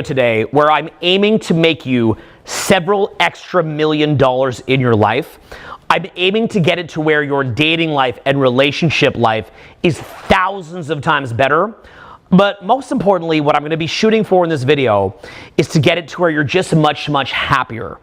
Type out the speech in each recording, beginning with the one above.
Today where I'm aiming to make you several extra $1 million in your life. I'm aiming to get it to where your dating life and relationship life is thousands of times better. But most importantly, what I'm going to be shooting for in this video is to get it to where you're just much, much happier.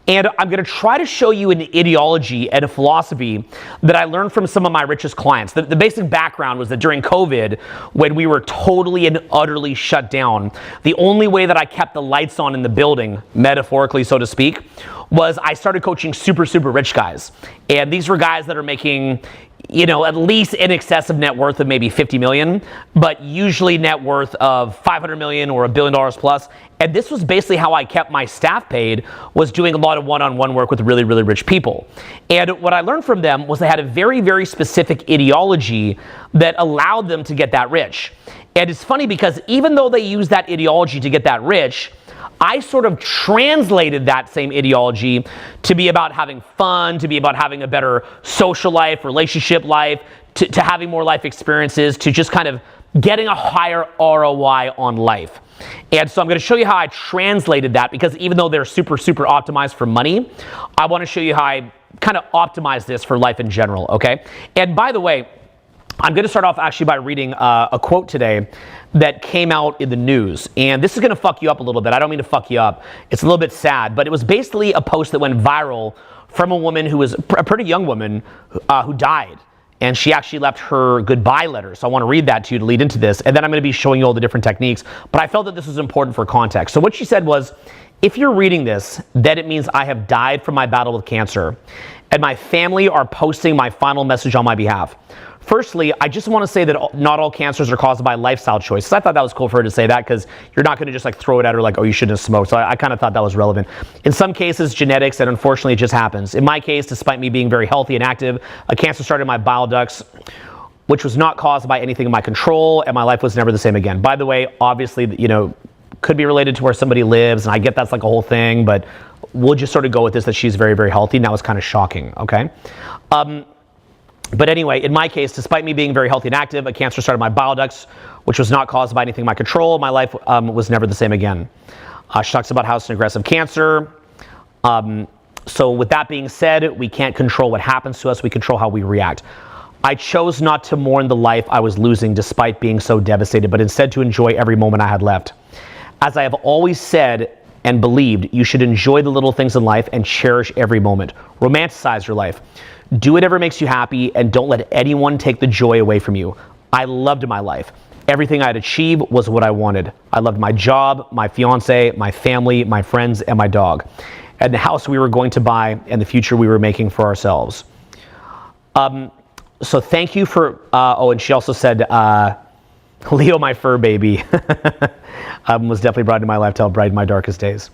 And I'm going to try to show you an ideology and a philosophy that I learned from some of my richest clients. The basic background was that during COVID, when we were totally and utterly shut down, the only way that I kept the lights on in the building, metaphorically so to speak, was I started coaching super, super rich guys. And these were guys that are making, you know, at least in excess of net worth of maybe 50 million, but usually net worth of 500 million or $1 billion plus. And this was basically how I kept my staff paid, was doing a lot of one-on-one work with really, really rich people. And what I learned from them was they had a very, very specific ideology that allowed them to get that rich. And it's funny because even though they used that ideology to get that rich, I sort of translated that same ideology to be about having fun, to be about having a better social life, relationship life, to having more life experiences, to just kind of getting a higher ROI on life. And so I'm going to show you how I translated that, because even though they're super, super optimized for money, I want to show you how I kind of optimize this for life in general, okay? And by the way, I'm going to start off actually by reading a quote today that came out in the news. And this is going to fuck you up a little bit. I don't mean to fuck you up. It's a little bit sad, but it was basically a post that went viral from a woman who was a pretty young woman who died. And she actually left her goodbye letter. So I want to read that to you to lead into this. And then I'm going to be showing you all the different techniques. But I felt that this was important for context. So what she said was, if you're reading this, then it means I have died from my battle with cancer, and my family are posting my final message on my behalf. Firstly, I just want to say that not all cancers are caused by lifestyle choices. I thought that was cool for her to say that, because you're not going to just like throw it at her like, oh, you shouldn't have smoked. So I kind of thought that was relevant. In some cases, genetics, and unfortunately it just happens. In my case, despite me being very healthy and active, a cancer started in my bile ducts, which was not caused by anything in my control, and my life was never the same again. By the way, obviously, you know, could be related to where somebody lives, and I get that's like a whole thing, but we'll just sort of go with this, that she's very, very healthy. Now it's kind of shocking, okay? But anyway, in my case, despite me being very healthy and active, a cancer started in my bile ducts, which was not caused by anything in my control. My life was never the same again. She talks about how it's an aggressive cancer. So with that being said, we can't control what happens to us. We control how we react. I chose not to mourn the life I was losing despite being so devastated, but instead to enjoy every moment I had left. As I have always said and believed, you should enjoy the little things in life and cherish every moment. Romanticize your life. Do whatever makes you happy, and don't let anyone take the joy away from you. I loved my life. Everything I'd achieved was what I wanted. I loved my job, my fiance, my family, my friends, and my dog, and the house we were going to buy, and the future we were making for ourselves. So thank you for, oh, and she also said, Leo, my fur baby, was definitely brought into my life to help brighten my darkest days.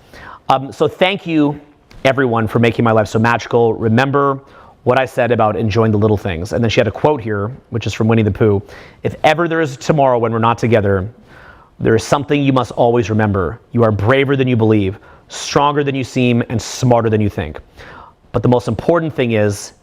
So thank you, everyone, for making my life so magical. Remember what I said about enjoying the little things. And then she had a quote here, which is from Winnie the Pooh. If ever there is a tomorrow when we're not together, there is something you must always remember. You are braver than you believe, stronger than you seem, and smarter than you think. But the most important thing is,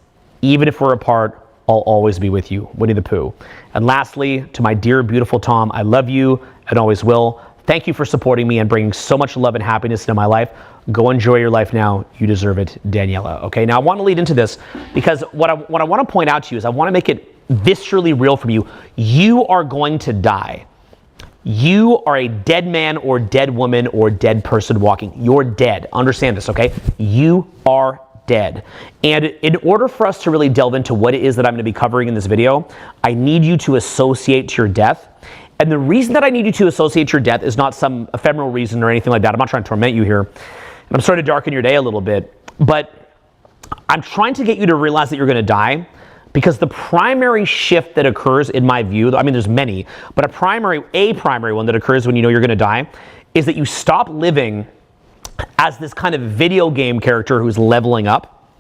even if we're apart, I'll always be with you. Winnie the Pooh. And lastly, to my dear, beautiful Tom, I love you and always will. Thank you for supporting me and bringing so much love and happiness into my life. Go enjoy your life now. You deserve it, Daniela. Okay, now I want to lead into this, because what I want to point out to you is I want to make it viscerally real from you. You are going to die. You are a dead man or dead woman or dead person walking. You're dead. Understand this, okay? You are dead. And in order for us to really delve into what it is that I'm going to be covering in this video, I need you to associate to your death. And the reason that I need you to associate your death is not some ephemeral reason or anything like that. I'm not trying to torment you here. And I'm sorry to darken your day a little bit, but I'm trying to get you to realize that you're going to die, because the primary shift that occurs, in my view, I mean, there's many, but a primary one that occurs when you know you're going to die is that you stop living as this kind of video game character who's leveling up.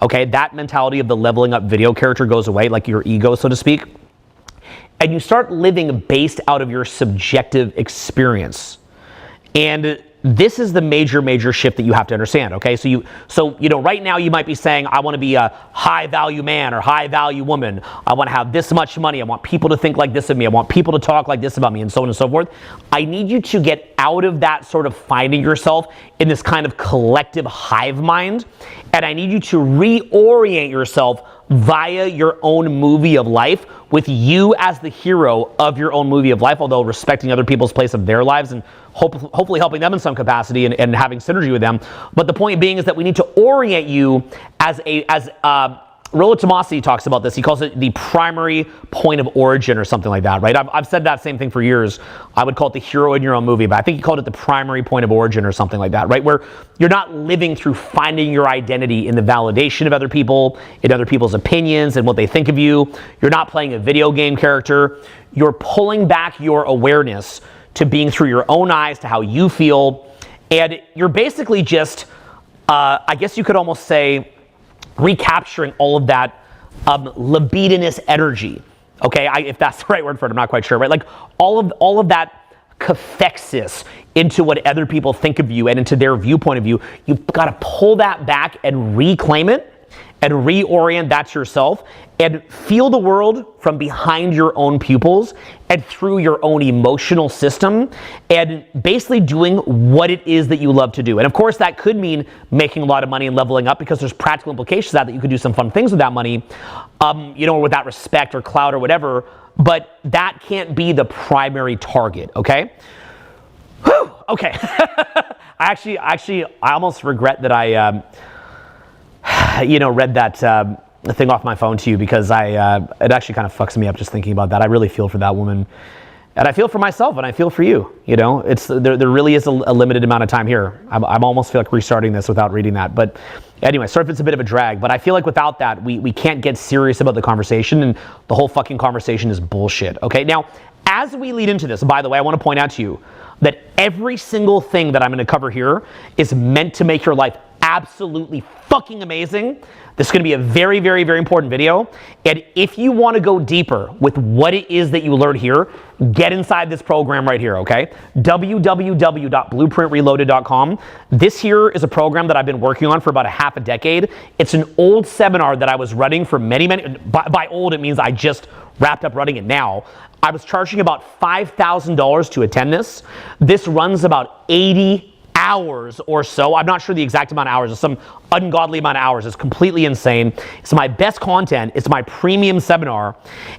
Okay, that mentality of the leveling up video character goes away, like your ego, so to speak. And you start living based out of your subjective experience. And this is the major shift that you have to understand, okay? So right now you might be saying, I want to be a high value man or high value woman. I want to have this much money. I want people to think like this of me. I want people to talk like this about me, and so on and so forth. I need you to get out of that sort of finding yourself in this kind of collective hive mind, and I need you to reorient yourself via your own movie of life, with you as the hero of your own movie of life, although respecting other people's place of their lives and hopefully helping them in some capacity and having synergy with them. But the point being is that we need to orient you as Rollo Tomassi talks about this. He calls it the primary point of origin or something like that, right? I've said that same thing for years. I would call it the hero in your own movie, but I think he called it the primary point of origin or something like that, right? Where you're not living through finding your identity in the validation of other people, in other people's opinions and what they think of you. You're not playing a video game character. You're pulling back your awareness to being through your own eyes, to how you feel. And you're basically just, I guess you could almost say, recapturing all of that libidinous energy, okay? If that's the right word for it, I'm not quite sure, right? Like all of that cathexis into what other people think of you and into their viewpoint of you. You've got to pull that back and reclaim it and reorient that to yourself and feel the world from behind your own pupils and through your own emotional system, and basically doing what it is that you love to do. And of course, that could mean making a lot of money and leveling up, because there's practical implications to that you could do some fun things with that money, with that respect or clout or whatever, but that can't be the primary target, okay? Whew, okay. I almost regret that I read that thing off my phone to you, because it actually kind of fucks me up just thinking about that. I really feel for that woman, and I feel for myself, and I feel for you. It's there really is a limited amount of time here. I'm almost feel like restarting this without reading that. But anyway, sorry if it's a bit of a drag, but I feel like without that, we can't get serious about the conversation, and the whole fucking conversation is bullshit. Okay, now as we lead into this, by the way, I want to point out to you that every single thing that I'm going to cover here is meant to make your life absolutely fucking amazing. This is going to be a very, very, very important video. And if you want to go deeper with what it is that you learn here, get inside this program right here, okay? www.blueprintreloaded.com. This here is a program that I've been working on for about a half a decade. It's an old seminar that I was running for many, by old, it means I just wrapped up running it now. I was charging about $5,000 to attend this. This runs about 80 hours or so. I'm not sure the exact amount of hours. It's some ungodly amount of hours. It's completely insane. It's my best content. It's my premium seminar.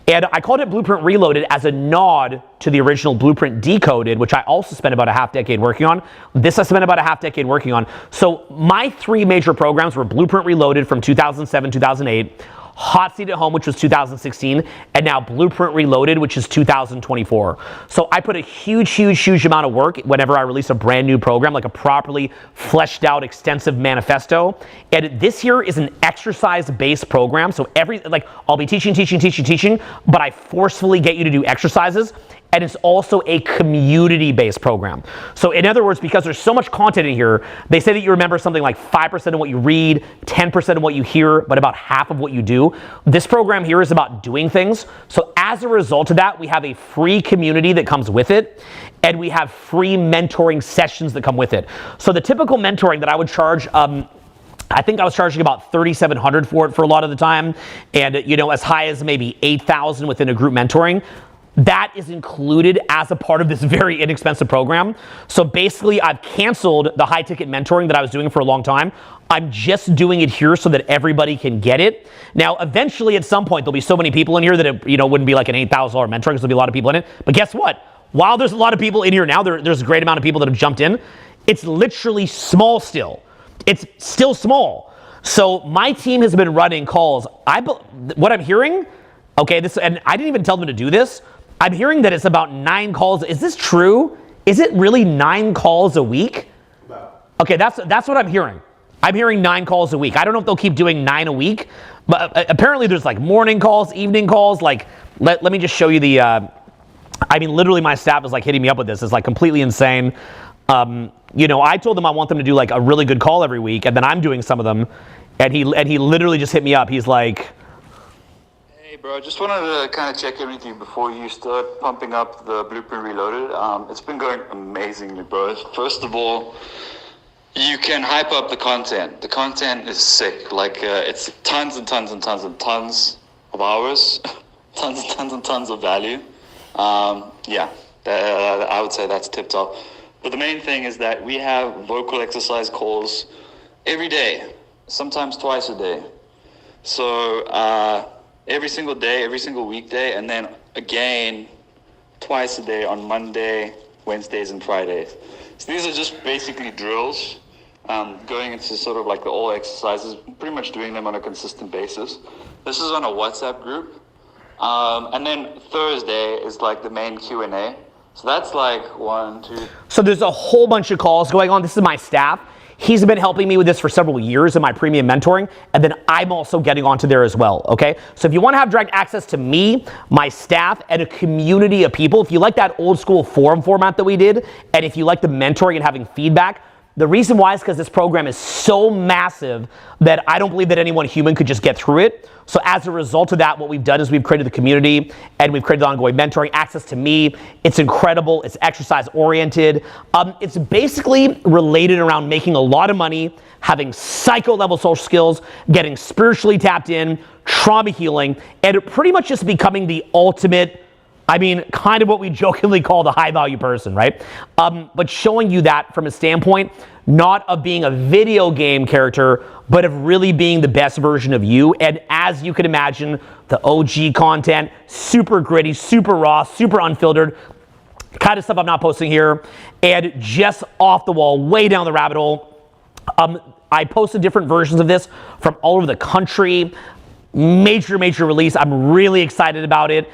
And I called it Blueprint Reloaded as a nod to the original Blueprint Decoded, which I also spent about a half decade working on. This I spent about a half decade working on. So my three major programs were Blueprint Reloaded from 2007, 2008, Hot Seat at Home, which was 2016, and now Blueprint Reloaded, which is 2024. So I put a huge amount of work whenever I release a brand new program, like a properly fleshed out, extensive manifesto. And this here is an exercise-based program. So I'll be teaching, but I forcefully get you to do exercises. And it's also a community-based program. So in other words, because there's so much content in here, they say that you remember something like 5% of what you read, 10% of what you hear, but about half of what you do. This program here is about doing things. So as a result of that, we have a free community that comes with it, and we have free mentoring sessions that come with it. So the typical mentoring that I would charge, I think I was charging about $3,700 for it for a lot of the time, and as high as maybe $8,000 within a group mentoring. That is included as a part of this very inexpensive program. So basically, I've canceled the high-ticket mentoring that I was doing for a long time. I'm just doing it here so that everybody can get it. Now, eventually, at some point, there'll be so many people in here that it wouldn't be like an $8,000 mentoring, because there'll be a lot of people in it. But guess what? While there's a lot of people in here now, there's a great amount of people that have jumped in. It's literally small still. It's still small. So my team has been running calls. What I'm hearing, okay, and I didn't even tell them to do this. I'm hearing that it's about 9 calls. Is this true? Is it really 9 calls a week? No. Okay, that's what I'm hearing. I'm hearing 9 calls a week. I don't know if they'll keep doing 9 a week, but apparently there's like morning calls, evening calls. Like, let me just show you the, literally my staff is like hitting me up with this. It's like completely insane. I told them I want them to do like a really good call every week, and then I'm doing some of them, and he literally just hit me up. He's like, bro, I just wanted to kind of check in with you before you start pumping up the Blueprint Reloaded. It's been going amazingly, bro. First of all, you can hype up the content. The content is sick. Like, it's tons and tons and tons and tons of hours, tons and tons and tons of value. I would say that's tip top. But the main thing is that we have vocal exercise calls every day, sometimes twice a day. So every single day, every single weekday, and then again twice a day on Monday, Wednesdays, and Fridays. So these are just basically drills, going into sort of like the all exercises, pretty much doing them on a consistent basis. This is on a WhatsApp group. And then Thursday is like the main Q&A. So that's like 1, 2. So there's a whole bunch of calls going on. This is my staff. He's been helping me with this for several years in my premium mentoring, and then I'm also getting onto there as well, okay? So if you want to have direct access to me, my staff, and a community of people, if you like that old school forum format that we did, and if you like the mentoring and having feedback, the reason why is because this program is so massive that I don't believe that any one human could just get through it. So as a result of that, what we've done is we've created the community and we've created ongoing mentoring, access to me. It's incredible. It's exercise oriented. It's basically related around making a lot of money, having psycho level social skills, getting spiritually tapped in, trauma healing, and pretty much just becoming the ultimate, kind of what we jokingly call the high value person, right? But showing you that from a standpoint, not of being a video game character, but of really being the best version of you. And as you can imagine, the OG content, super gritty, super raw, super unfiltered, kind of stuff I'm not posting here, and just off the wall, way down the rabbit hole. I posted different versions of this from all over the country. Major release. I'm really excited about it.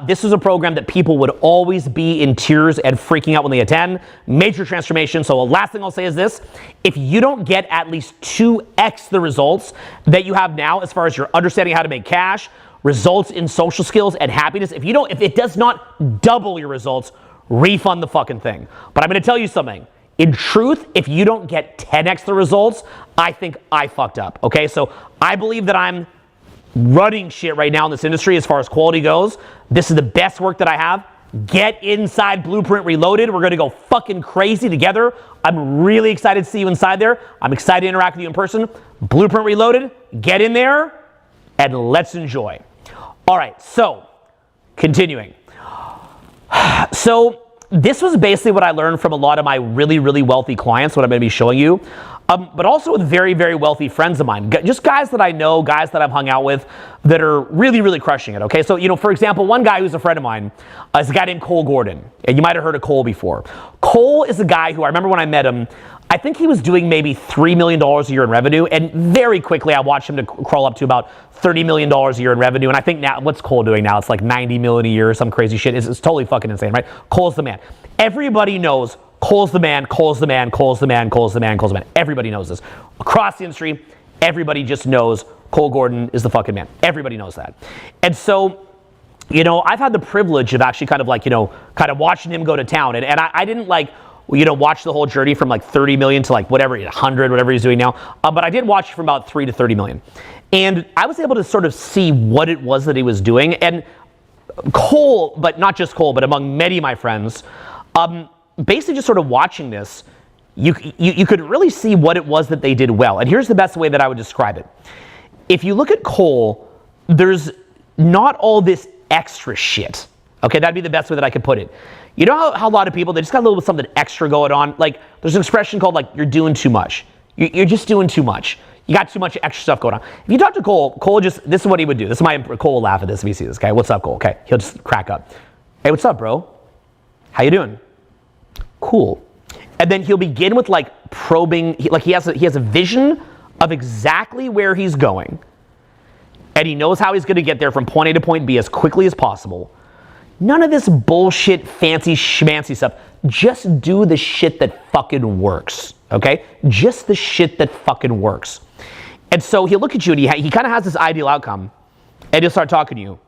This is a program that people would always be in tears and freaking out when they attend. Major transformation. So the last thing I'll say is this. If you don't get at least 2x the results that you have now as far as your understanding how to make cash, results in social skills and happiness, if it does not double your results, refund the fucking thing. But I'm going to tell you something. In truth, if you don't get 10x the results, I think I fucked up. Okay, so I believe that I'm running shit right now in this industry as far as quality goes. This is the best work that I have. Get inside Blueprint Reloaded. We're going to go fucking crazy together. I'm really excited to see you inside there. I'm excited to interact with you in person. Blueprint Reloaded. Get in there and let's enjoy. All right, so continuing. So this was basically what I learned from a lot of my really wealthy clients, what I'm going to be showing you. But also with very wealthy friends of mine, just guys that I know, guys that I've hung out with that are really crushing it, okay? So, for example, one guy who's a friend of mine is a guy named Cole Gordon, and you might have heard of Cole before. Cole is a guy who I remember when I met him, I think he was doing maybe $3 million a year in revenue, and very quickly I watched him to crawl up to about $30 million a year in revenue, and I think now, what's Cole doing now? It's like 90 million a year, some crazy shit. It's totally fucking insane, right? Cole's the man. Everybody knows Cole's the man, Cole's the man, Cole's the man, Cole's the man, Cole's the man. Everybody knows this. Across the industry, everybody just knows Cole Gordon is the fucking man. Everybody knows that. And so, I've had the privilege of actually kind of watching him go to town. And I didn't watch the whole journey from like 30 million to like whatever, 100, whatever he's doing now. But I did watch from about 3 to 30 million. And I was able to sort of see what it was that he was doing. And Cole, but not just Cole, but among many of my friends, basically just sort of watching this, you could really see what it was that they did well. And here's the best way that I would describe it. If you look at Cole, there's not all this extra shit. Okay, that'd be the best way that I could put it. You know how a lot of people, they just got a little bit something extra going on? Like, there's an expression called, like, you're doing too much. You're just doing too much. You got too much extra stuff going on. If you talk to Cole this is what he would do. Cole will laugh at this if he sees this guy. What's up, Cole? Okay, he'll just crack up. Hey, what's up, bro? How you doing? Cool. And then he'll begin with like probing, he has a vision of exactly where he's going. And he knows how he's going to get there from point A to point B as quickly as possible. None of this bullshit, fancy schmancy stuff. Just do the shit that fucking works, okay? Just the shit that fucking works. And so he'll look at you and he kind of has this ideal outcome, and he'll start talking to you.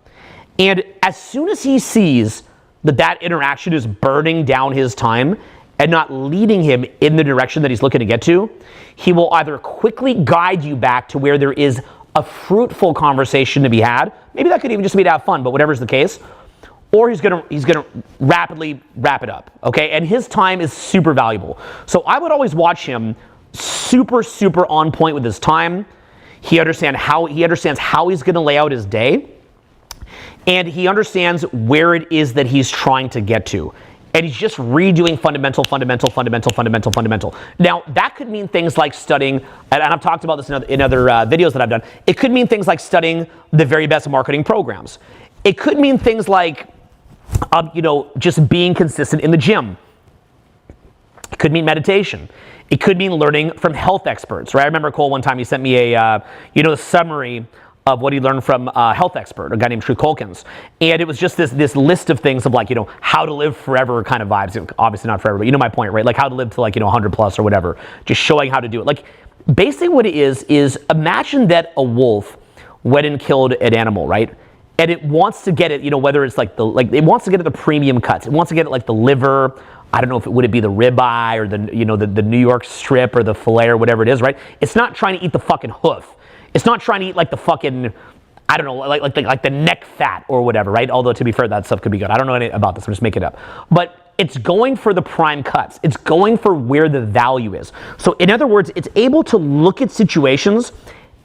And as soon as he sees that interaction is burning down his time and not leading him in the direction that he's looking to get to, he will either quickly guide you back to where there is a fruitful conversation to be had. Maybe that could even just be to have fun, but whatever's the case. Or he's gonna rapidly wrap it up, okay? And his time is super valuable. So I would always watch him super on point with his time. He understands how he's gonna lay out his day, and he understands where it is that he's trying to get to. And he's just redoing fundamental. Now, that could mean things like studying, and I've talked about this in other videos that I've done. It could mean things like studying the very best marketing programs. It could mean things like, just being consistent in the gym. It could mean meditation. It could mean learning from health experts, right? I remember Cole one time, he sent me a, summary of what he learned from a health expert, a guy named Truth Colkins. And it was just this list of things of how to live forever kind of vibes. Obviously not forever, but you know my point, right? Like how to live to 100 plus or whatever. Just showing how to do it. Like basically what it is imagine that a wolf went and killed an animal, right? And it wants to get it, whether it's it wants to get at the premium cuts. It wants to get it like the liver. I don't know if would it be the ribeye or the New York strip or the filet or whatever it is, right? It's not trying to eat the fucking hoof. It's not trying to eat like the fucking, I don't know, like the neck fat or whatever, right? Although to be fair, that stuff could be good. I don't know anything about this. I'm just making it up. But it's going for the prime cuts. It's going for where the value is. So in other words, it's able to look at situations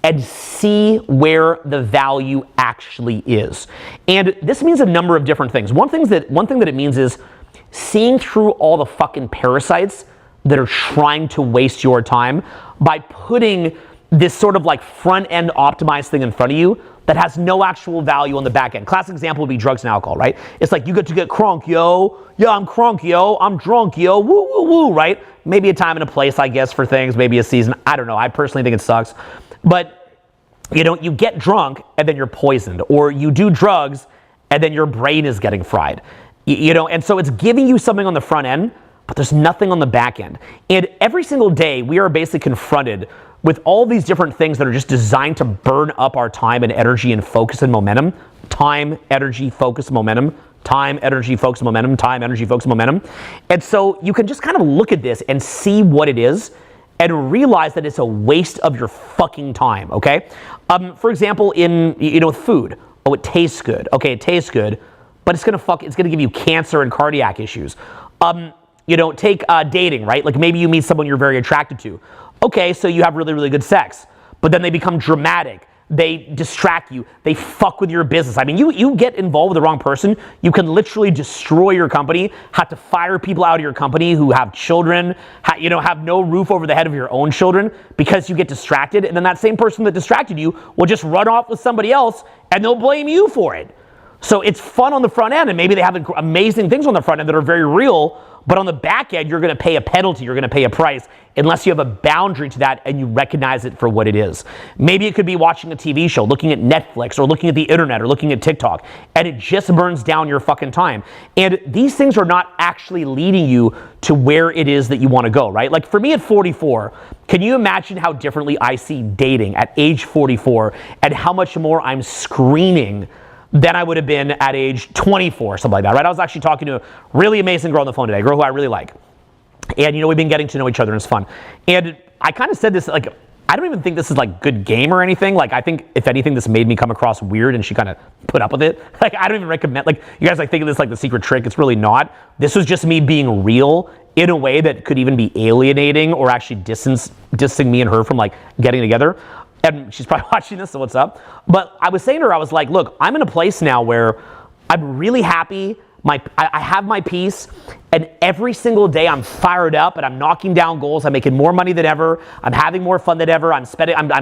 and see where the value actually is. And this means a number of different things. One thing that it means is seeing through all the fucking parasites that are trying to waste your time by putting this sort of front end optimized thing in front of you that has no actual value on the back end. Classic example would be drugs and alcohol, right? It's like you get to get crunk, yo. Yeah, I'm crunk, yo. I'm drunk, yo. Woo, woo, woo, right? Maybe a time and a place, I guess, for things. Maybe a season. I don't know. I personally think it sucks. But, you get drunk and then you're poisoned. Or you do drugs and then your brain is getting fried. And so it's giving you something on the front end, but there's nothing on the back end. And every single day, we are basically confronted with all these different things that are just designed to burn up our time and energy and focus and momentum. Time, energy, focus, momentum. Time, energy, focus, momentum. Time, energy, focus, momentum. And so you can just kind of look at this and see what it is and realize that it's a waste of your fucking time, okay? For example, in, food. Oh, it tastes good. Okay, it tastes good, but it's gonna give you cancer and cardiac issues. Take dating, right? Like maybe you meet someone you're very attracted to. Okay, so you have really good sex, but then they become dramatic. They distract you. They fuck with your business. I mean, you get involved with the wrong person, you can literally destroy your company, have to fire people out of your company who have children, have no roof over the head of your own children because you get distracted. And then that same person that distracted you will just run off with somebody else and they'll blame you for it. So it's fun on the front end, and maybe they have amazing things on the front end that are very real, but on the back end, you're going to pay a penalty, you're going to pay a price, unless you have a boundary to that and you recognize it for what it is. Maybe it could be watching a TV show, looking at Netflix, or looking at the internet, or looking at TikTok, and it just burns down your fucking time. And these things are not actually leading you to where it is that you want to go, right? Like for me at 44, can you imagine how differently I see dating at age 44 and how much more I'm screening than I would have been at age 24, something like that, right? I was actually talking to a really amazing girl on the phone today, a girl who I really like. And, we've been getting to know each other and it's fun. And I kind of said this, I don't even think this is good game or anything. I think if anything, this made me come across weird and she kind of put up with it. I don't even recommend, you guys think of this the secret trick. It's really not. This was just me being real in a way that could even be alienating or actually distancing me and her from getting together. And she's probably watching this, so what's up? But I was saying to her, I was like, look, I'm in a place now where I'm really happy. I have my peace, and every single day I'm fired up and I'm knocking down goals. I'm making more money than ever. I'm having more fun than ever. I'm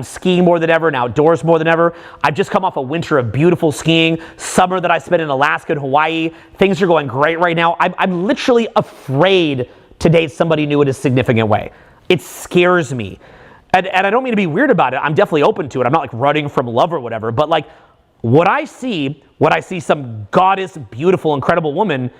skiing more than ever and outdoors more than ever. I've just come off a winter of beautiful skiing, summer that I spent in Alaska and Hawaii. Things are going great right now. I'm literally afraid to date somebody new in a significant way. It scares me. And I don't mean to be weird about it. I'm definitely open to it. I'm not running from love or whatever. But what I see some goddess, beautiful, incredible woman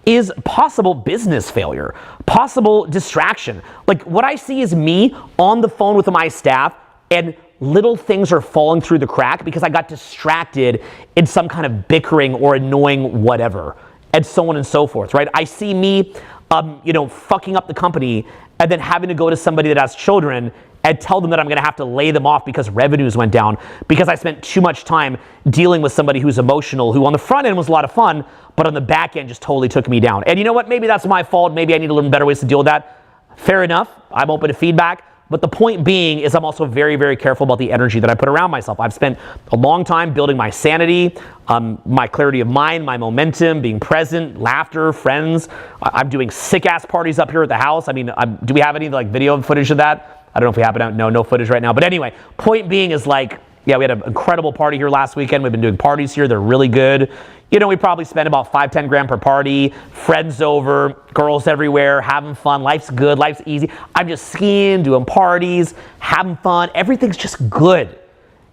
is possible business failure, possible distraction. What I see is me on the phone with my staff and little things are falling through the crack because I got distracted in some kind of bickering or annoying whatever, and so on and so forth, right? I see me, fucking up the company and then having to go to somebody that has children and tell them that I'm going to have to lay them off because revenues went down, because I spent too much time dealing with somebody who's emotional, who on the front end was a lot of fun, but on the back end just totally took me down. And you know what? Maybe that's my fault. Maybe I need to learn better ways to deal with that. Fair enough. I'm open to feedback. But the point being is I'm also very, very careful about the energy that I put around myself. I've spent a long time building my sanity, my clarity of mind, my momentum, being present, laughter, friends. I'm doing sick-ass parties up here at the house. I mean, do we have any like video footage of that? I don't know if we have it. No footage right now. But anyway, point being is like, yeah, we had an incredible party here last weekend. We've been doing parties here. They're really good. You know, we probably spend about $5-10 grand per party, friends over, girls everywhere, having fun. Life's good, life's easy. I'm just skiing, doing parties, having fun. Everything's just good.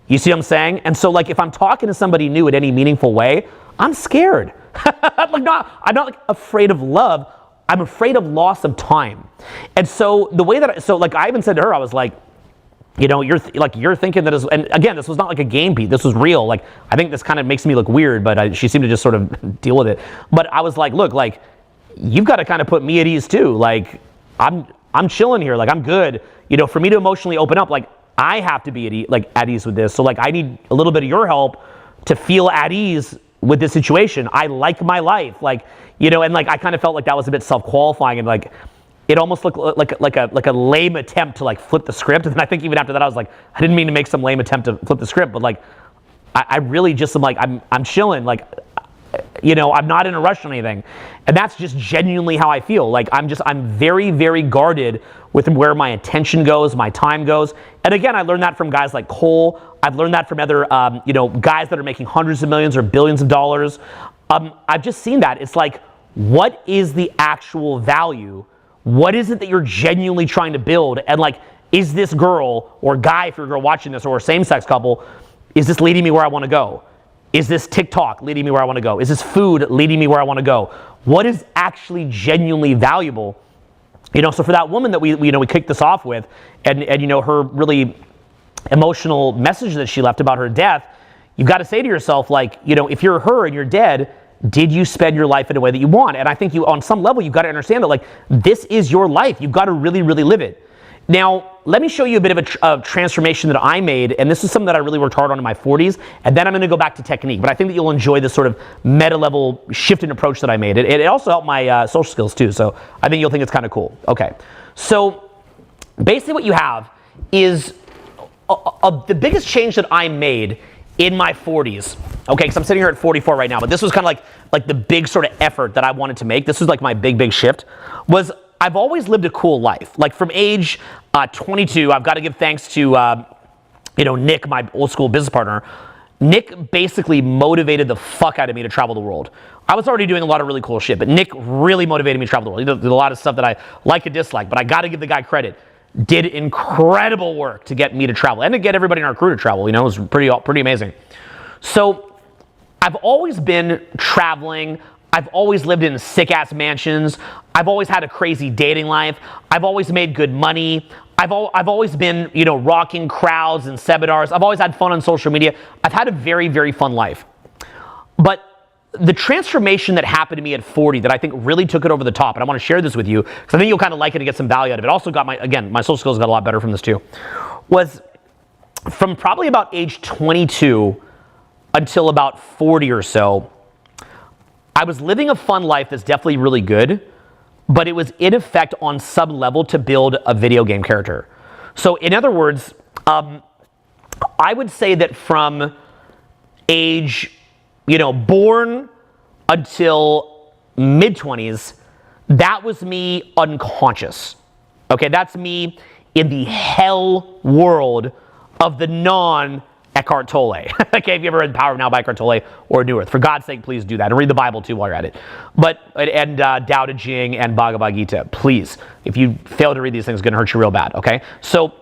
You see what I'm saying? And so like if I'm talking to somebody new in any meaningful way, I'm scared. I'm not like afraid of love. I'm afraid of loss of time. And so the way that, so like I even said to her, I was like, you know, you're thinking that, and again, this was not like a game beat. This was real. Like, I think this kind of makes me look weird, but she seemed to just sort of deal with it. But I was like, look, like, you've got to kind of put me at ease too. Like, I'm chilling here. Like, I'm good. You know, for me to emotionally open up, like, I have to be at ease with this. So like, I need a little bit of your help to feel at ease with this situation. I like my life, like, you know, and like, I kind of felt like that was a bit self-qualifying, and like, it almost looked like a lame attempt to like flip the script. And I think even after that, I was like, I didn't mean to make some lame attempt to flip the script, but like, I really just am like, I'm chilling. Like, you know, I'm not in a rush on anything. And that's just genuinely how I feel. Like, I'm very, very guarded with where my attention goes, my time goes. And again, I learned that from guys like Cole. I've learned that from other, you know, guys that are making hundreds of millions or billions of dollars. I've just seen that. It's like, what is the actual value? What is it that you're genuinely trying to build? And like, is this girl or guy, if you're a girl watching this, or a same-sex couple, is this leading me where I want to go? Is this TikTok leading me where I want to go? Is this food leading me where I want to go? What is actually genuinely valuable? You know, so for that woman that we kicked this off with, and you know, her really emotional message that she left about her death, you've got to say to yourself, like, you know, if you're her and you're dead, did you spend your life in a way that you want? And I think you, on some level, you've got to understand that, like, this is your life. You've got to really, really live it. Now, let me show you a bit of a transformation that I made, and this is something that I really worked hard on in my 40s, and then I'm going to go back to technique. But I think that you'll enjoy this sort of meta-level shift in approach that I made. It also helped my social skills, too, so I think you'll think it's kind of cool. Okay, so basically what you have is the biggest change that I made in my 40s, okay, because I'm sitting here at 44 right now, but this was kind of like the big sort of effort that I wanted to make. This was like my big shift, was I've always lived a cool life. Like from age 22, I've got to give thanks to, you know, Nick, my old school business partner. Nick basically motivated the fuck out of me to travel the world. I was already doing a lot of really cool shit, but Nick really motivated me to travel the world. He did a lot of stuff that I like and dislike, but I got to give the guy credit. Did incredible work to get me to travel and to get everybody in our crew to travel. You know, it was pretty amazing. So I've always been traveling. I've always lived in sick-ass mansions. I've always had a crazy dating life. I've always made good money. I've always been, you know, rocking crowds and seminars. I've always had fun on social media. I've had a very, very fun life. But the transformation that happened to me at 40 that I think really took it over the top, and I want to share this with you because I think you'll kind of like it and get some value out of it. Also got my social skills got a lot better from this too, was from probably about age 22 until about 40 or so, I was living a fun life that's definitely really good, but it was in effect on some level to build a video game character. So in other words, I would say that from age, you know, born until mid-20s, that was me unconscious. Okay, that's me in the hell world of the non-Eckhart Tolle. Okay, if you ever read The Power of Now by Eckhart Tolle or New Earth, for God's sake, please do that. And read the Bible too while you're at it. And Tao Te Ching and Bhagavad Gita, please. If you fail to read these things, it's going to hurt you real bad, okay? So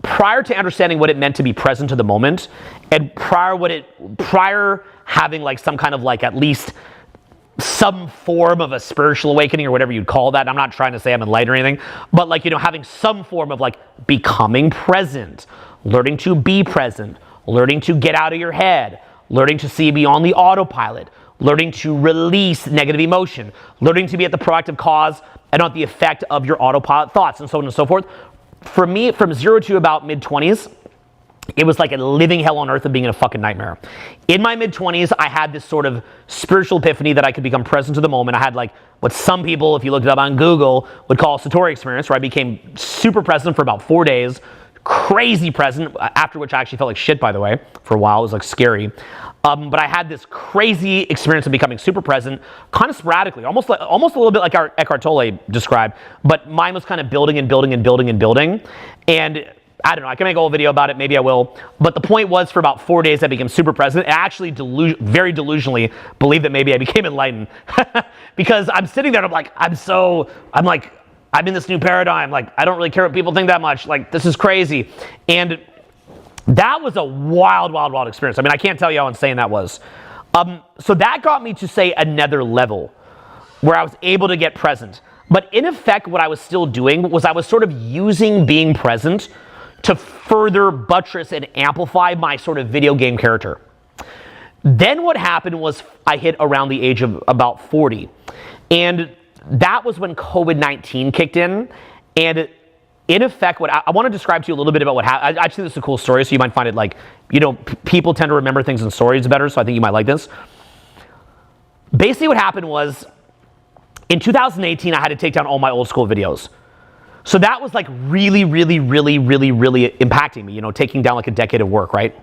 prior to understanding what it meant to be present to the moment, and prior having like some kind of like at least some form of a spiritual awakening or whatever you'd call that. I'm not trying to say I'm enlightened or anything, but like, you know, having some form of like becoming present, learning to be present, learning to get out of your head, learning to see beyond the autopilot, learning to release negative emotion, learning to be at the proactive cause and not the effect of your autopilot thoughts, and so on and so forth. for me, from 0 to about mid-20s, it was like a living hell on earth of being in a fucking nightmare. In my mid-20s, I had this sort of spiritual epiphany that I could become present to the moment. I had like what some people, if you looked it up on Google, would call a Satori experience, where I became super present for about 4 days, crazy present, after which I actually felt like shit, by the way, for a while. It was like scary. But I had this crazy experience of becoming super present, kind of sporadically, almost a little bit like our Eckhart Tolle described, but mine was kind of building and building and building and building. And I don't know, I can make a whole video about it, maybe I will. But the point was, for about 4 days, I became super present. I actually very delusionally believed that maybe I became enlightened. Because I'm sitting there and I'm like, I'm in this new paradigm. Like, I don't really care what people think that much. Like, this is crazy. And that was a wild, wild, wild experience. I mean, I can't tell you how insane that was. So that got me to, say, another level where I was able to get present. But in effect, what I was still doing was I was sort of using being present to further buttress and amplify my sort of video game character. Then what happened was I hit around the age of about 40. And that was when COVID-19 kicked in. And in effect, what I want to describe to you a little bit about what happened. Actually, this is a cool story, so you might find it like, people tend to remember things in stories better, so I think you might like this. Basically, what happened was, in 2018, I had to take down all my old school videos. So that was like really, really, really, really, really impacting me, taking down like a decade of work, right?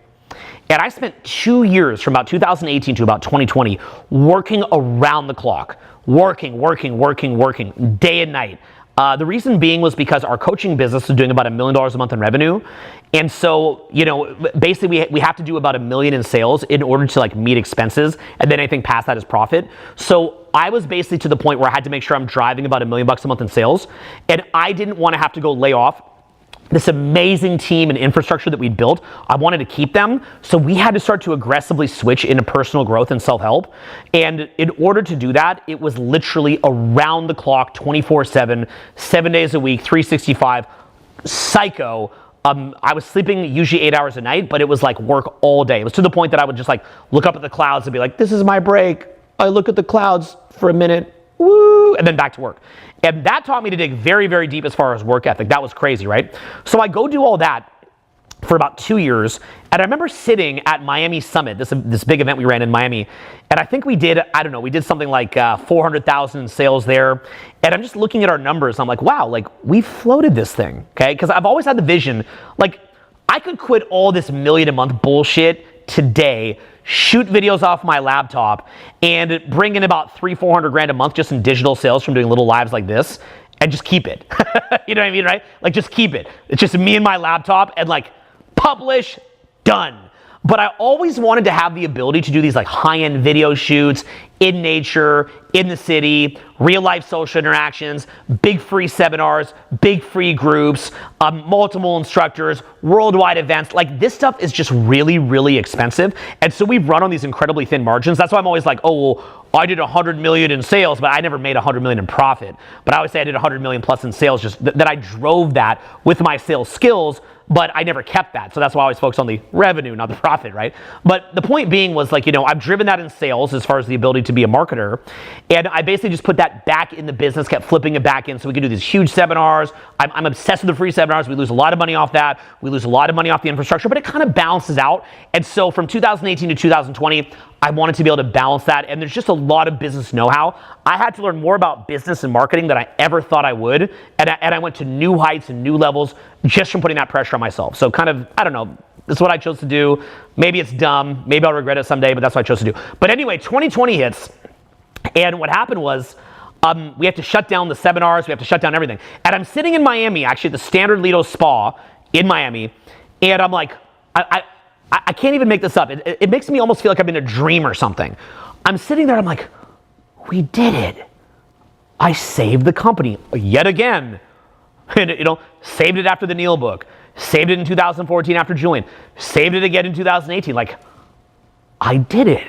And I spent 2 years, from about 2018 to about 2020, working around the clock, working, day and night. The reason being was because our coaching business was doing about $1 million a month in revenue. And so, basically we have to do about $1 million in sales in order to like meet expenses, and then anything past that is profit. So I was basically to the point where I had to make sure I'm driving about $1 million a month in sales. And I didn't want to have to go lay off this amazing team and infrastructure that we'd built. I wanted to keep them. So we had to start to aggressively switch into personal growth and self-help. And in order to do that, it was literally around the clock, 24/7, 7 days a week, 365, psycho. I was sleeping usually 8 hours a night, but it was like work all day. It was to the point that I would just like look up at the clouds and be like, this is my break. I look at the clouds for a minute, woo, and then back to work. And that taught me to dig very, very deep as far as work ethic. That was crazy, right? So I go do all that for about 2 years, and I remember sitting at Miami Summit, this big event we ran in Miami, and I think we did something like 400,000 in sales there, and I'm just looking at our numbers, and I'm like, wow, like, we floated this thing, okay? Because I've always had the vision, like, I could quit all this $1 million a month bullshit today, shoot videos off my laptop, and bring in about $300-400 grand a month just in digital sales from doing little lives like this, and just keep it. You know what I mean, right? Like, just keep it. It's just me and my laptop, and like, publish, done. But I always wanted to have the ability to do these like high-end video shoots in nature, in the city, real life social interactions, big free seminars, big free groups, multiple instructors, worldwide events. Like, this stuff is just really, really expensive. And so we've run on these incredibly thin margins. That's why I'm always like, oh, well, I did 100 million in sales, but I never made 100 million in profit. But I always say I did 100 million plus in sales, just that I drove that with my sales skills, but I never kept that. So that's why I always focus on the revenue, not the profit, right? But the point being was like, I've driven that in sales as far as the ability to be a marketer. And I basically just put that back in the business, kept flipping it back in so we could do these huge seminars. I'm obsessed with the free seminars. We lose a lot of money off that. We lose a lot of money off the infrastructure, but it kind of balances out. And so from 2018 to 2020, I wanted to be able to balance that. And there's just a lot of business know-how. I had to learn more about business and marketing than I ever thought I would. And I went to new heights and new levels just from putting that pressure on myself. So kind of, I don't know, this is what I chose to do. Maybe it's dumb. Maybe I'll regret it someday, but that's what I chose to do. But anyway, 2020 hits. And what happened was we have to shut down the seminars. We have to shut down everything. And I'm sitting in Miami, actually, at the Standard Lido Spa in Miami. And I'm like, I can't even make this up. It makes me almost feel like I'm in a dream or something. I'm sitting there, I'm like, we did it. I saved the company yet again. And, saved it after the Neil book. Saved it in 2014 after Julian. Saved it again in 2018. Like, I did it.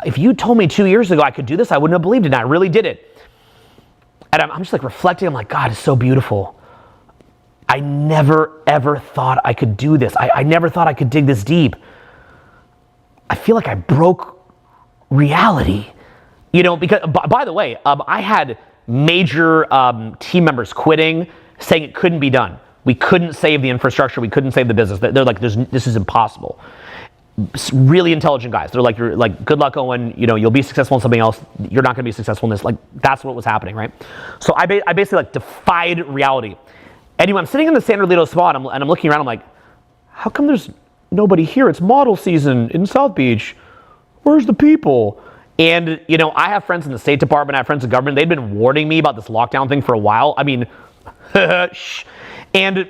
If you told me 2 years ago I could do this, I wouldn't have believed it. And I really did it. And I'm just like reflecting. I'm like, God, it's so beautiful. I never, ever thought I could do this. I never thought I could dig this deep. I feel like I broke reality. Because, by the way, I had major team members quitting, saying it couldn't be done. We couldn't save the infrastructure. We couldn't save the business. They're like, this is impossible. Really intelligent guys. They're like, you're like, good luck, Owen. You know, you'll be successful in something else. You're not going to be successful in this. Like, that's what was happening, right? So I basically like defied reality. Anyway, I'm sitting in the San Bernardino spot and I'm looking around. I'm like, how come there's nobody here? It's model season in South Beach. Where's the people? And, you know, I have friends in the State Department. I have friends in government. They've been warning me about this lockdown thing for a while. I mean, shh. And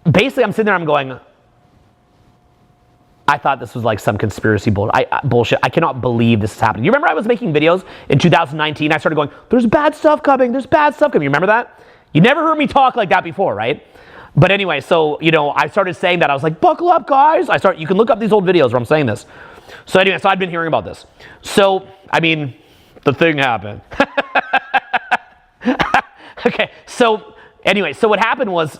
basically, I'm sitting there, I'm going, I thought this was like some conspiracy bullshit. I cannot believe this is happening. You remember I was making videos in 2019? I started going, there's bad stuff coming. There's bad stuff coming. You remember that? You never heard me talk like that before, right? But anyway, so, you know, I started saying that. I was like, buckle up, guys. You can look up these old videos where I'm saying this. So anyway, so I'd been hearing about this. So, I mean, the thing happened. Okay, so anyway, so what happened was,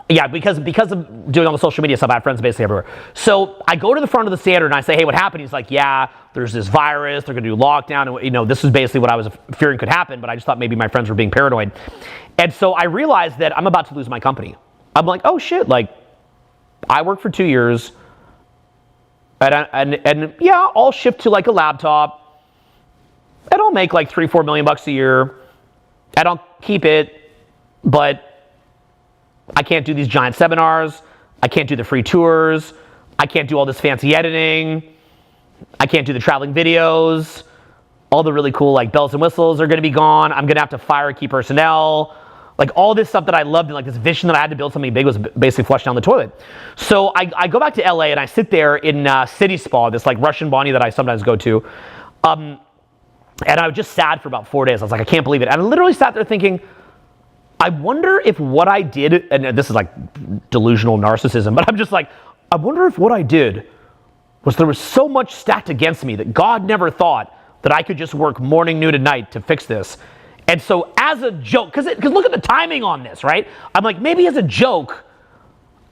yeah, because of doing all the social media stuff, I have friends basically everywhere. So I go to the front of the Standard and I say, hey, what happened? He's like, yeah, there's this virus. They're going to do lockdown. And, you know, this is basically what I was fearing could happen, but I just thought maybe my friends were being paranoid. And so I realized that I'm about to lose my company. I'm like, oh, shit, like, I worked for 2 years. And yeah, I'll shift to like a laptop. And I'll make like $3-4 million a year. And I'll keep it. But I can't do these giant seminars. I can't do the free tours. I can't do all this fancy editing. I can't do the traveling videos. All the really cool like bells and whistles are going to be gone. I'm going to have to fire key personnel. Like all this stuff that I loved and like this vision that I had to build something big was basically flushed down the toilet. So I go back to LA and I sit there in City Spa, this like Russian Bonnie that I sometimes go to. And I was just sad for about 4 days. I was like, I can't believe it. And I literally sat there thinking, I wonder if what I did, and this is like delusional narcissism, but I'm just like, I wonder if what I did was there was so much stacked against me that God never thought that I could just work morning, noon, and night to fix this. And so as a joke, because look at the timing on this, right? I'm like, maybe as a joke,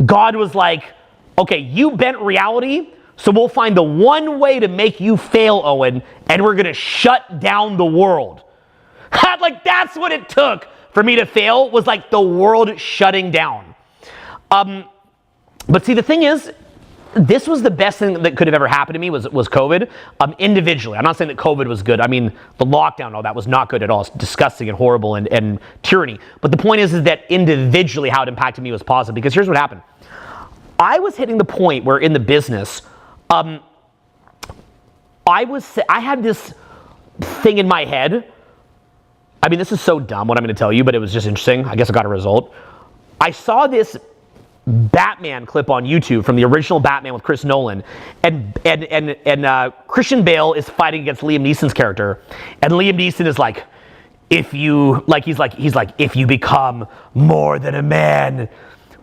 God was like, okay, you bent reality, so we'll find the one way to make you fail, Owen, and we're going to shut down the world. Like, that's what it took for me to fail, was like the world shutting down. But see, the thing is, this was the best thing that could have ever happened to me was COVID, individually. I'm not saying that COVID was good. I mean, the lockdown, all that was not good at all. It's disgusting and horrible and tyranny. But the point is that individually how it impacted me was positive, because here's what happened. I was hitting the point where in the business, I had this thing in my head. I mean, this is so dumb what I'm going to tell you, but it was just interesting. I guess I got a result. I saw this Batman clip on YouTube from the original Batman with Chris Nolan, and Christian Bale is fighting against Liam Neeson's character, and Liam Neeson is like, if you if you become more than a man,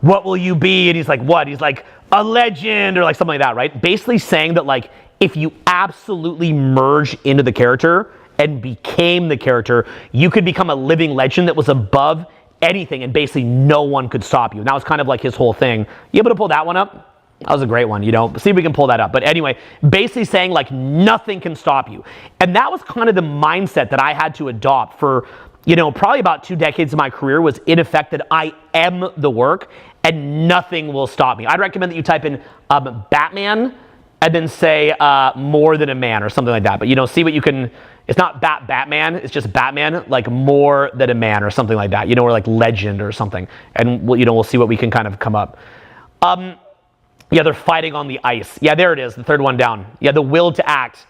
what will you be? And he's like, what? He's like, a legend, or like something like that, right? Basically saying that like if you absolutely merge into the character and became the character, you could become a living legend that was above anything, and basically no one could stop you. And that was kind of like his whole thing. You able to pull that one up? That was a great one, you know. See if we can pull that up. But anyway, basically saying like nothing can stop you. And that was kind of the mindset that I had to adopt for, you know, probably about 2 decades of my career, was in effect that I am the work and nothing will stop me. I'd recommend that you type in Batman and then say more than a man or something like that. But, you know, see what you can. It's not Batman, it's just Batman, like more than a man or something like that, you know, or like legend or something. And we'll, you know, we'll see what we can kind of come up. Yeah, they're fighting on the ice. Yeah, there it is, the third one down. Yeah, the will to act.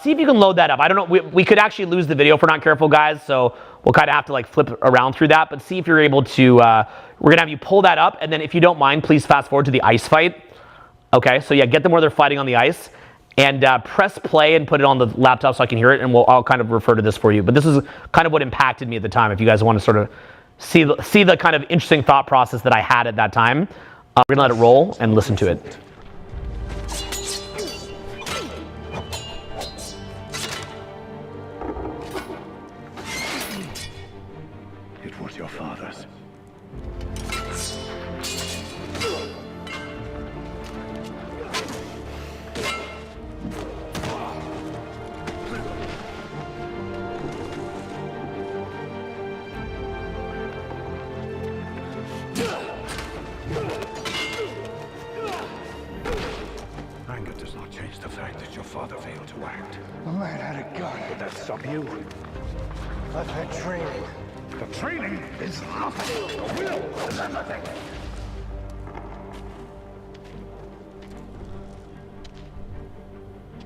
See if you can load that up. I don't know, we could actually lose the video if we're not careful, guys, so we'll kind of have to like flip around through that, but see if you're able to, we're gonna have you pull that up, and then if you don't mind, please fast forward to the ice fight. Okay, so yeah, get them where they're fighting on the ice. And press play and put it on the laptop so I can hear it, and I'll kind of refer to this for you. But this is kind of what impacted me at the time, if you guys want to sort of see the kind of interesting thought process that I had at that time. We're going to let it roll and listen to it. It was your father's. your father failed to act? The man had a gun. Did that stop you? I've had training. The training is nothing. The will is everything.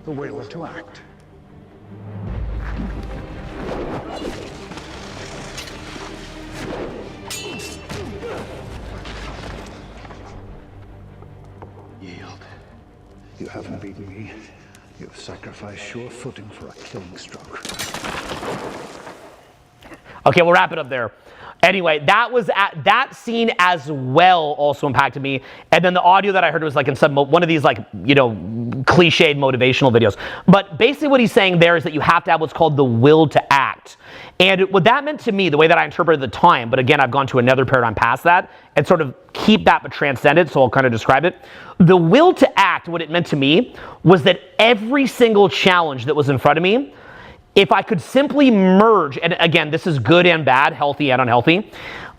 The will to act. Yield. You haven't beaten me. You've sacrificed sure footing for a killing stroke. Okay, we'll wrap it up there. Anyway, that scene as well also impacted me. And then the audio that I heard was like in one of these like, cliched motivational videos. But basically what he's saying there is that you have to have what's called the will to act. And what that meant to me, the way that I interpreted the time, but again, I've gone to another paradigm past that and sort of keep that but transcend it, so I'll kind of describe it. The will to act, what it meant to me was that every single challenge that was in front of me, if I could simply merge, and again, this is good and bad, healthy and unhealthy,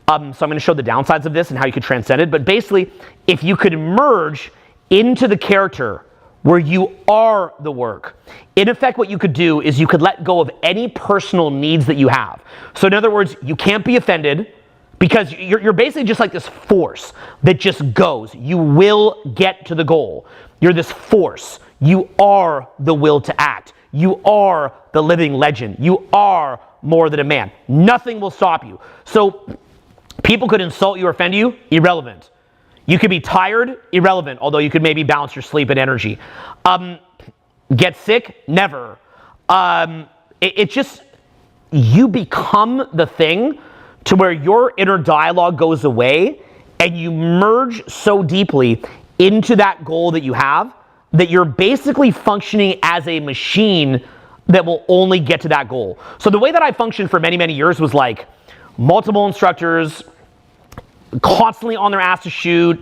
so I'm going to show the downsides of this and how you could transcend it, but basically, if you could merge into the character where you are the work, in effect, what you could do is you could let go of any personal needs that you have. So in other words, you can't be offended because you're basically just like this force that just goes. You will get to the goal. You're this force. You are the will to act. You are the living legend. You are more than a man. Nothing will stop you. So people could insult you or offend you, irrelevant. You could be tired, irrelevant, although you could maybe balance your sleep and energy. Get sick, never. It just, you become the thing to where your inner dialogue goes away and you merge so deeply into that goal that you have that you're basically functioning as a machine that will only get to that goal. So the way that I functioned for many, many years was like multiple instructors, constantly on their ass to shoot,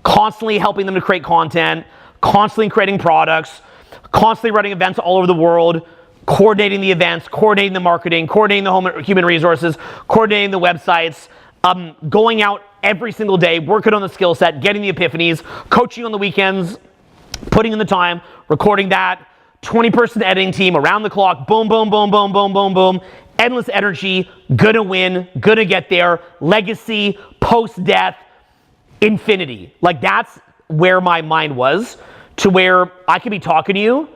constantly helping them to create content, constantly creating products, constantly running events all over the world, coordinating the events, coordinating the marketing, coordinating the human resources, coordinating the websites, going out every single day, working on the skill set, getting the epiphanies, coaching on the weekends, putting in the time, recording that, 20-person editing team around the clock, boom, boom, boom, boom, boom, boom, boom, endless energy, gonna win, gonna get there, legacy, post-death, infinity. Like that's where my mind was, to where I could be talking to you,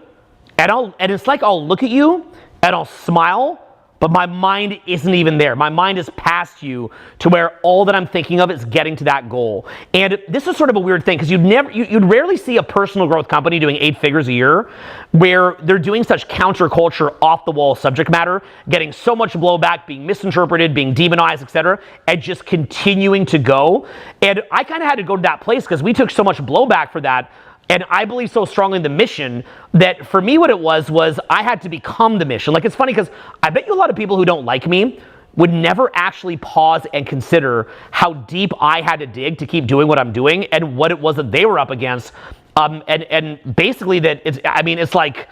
and it's like I'll look at you, and I'll smile, but my mind isn't even there. My mind is past you to where all that I'm thinking of is getting to that goal. And this is sort of a weird thing because you'd rarely see a personal growth company doing 8 figures a year where they're doing such counterculture, off-the-wall subject matter, getting so much blowback, being misinterpreted, being demonized, etc., and just continuing to go. And I kind of had to go to that place because we took so much blowback for that. And I believe so strongly in the mission that for me what it was I had to become the mission. Like it's funny because I bet you a lot of people who don't like me would never actually pause and consider how deep I had to dig to keep doing what I'm doing and what it was that they were up against. And basically that it's like,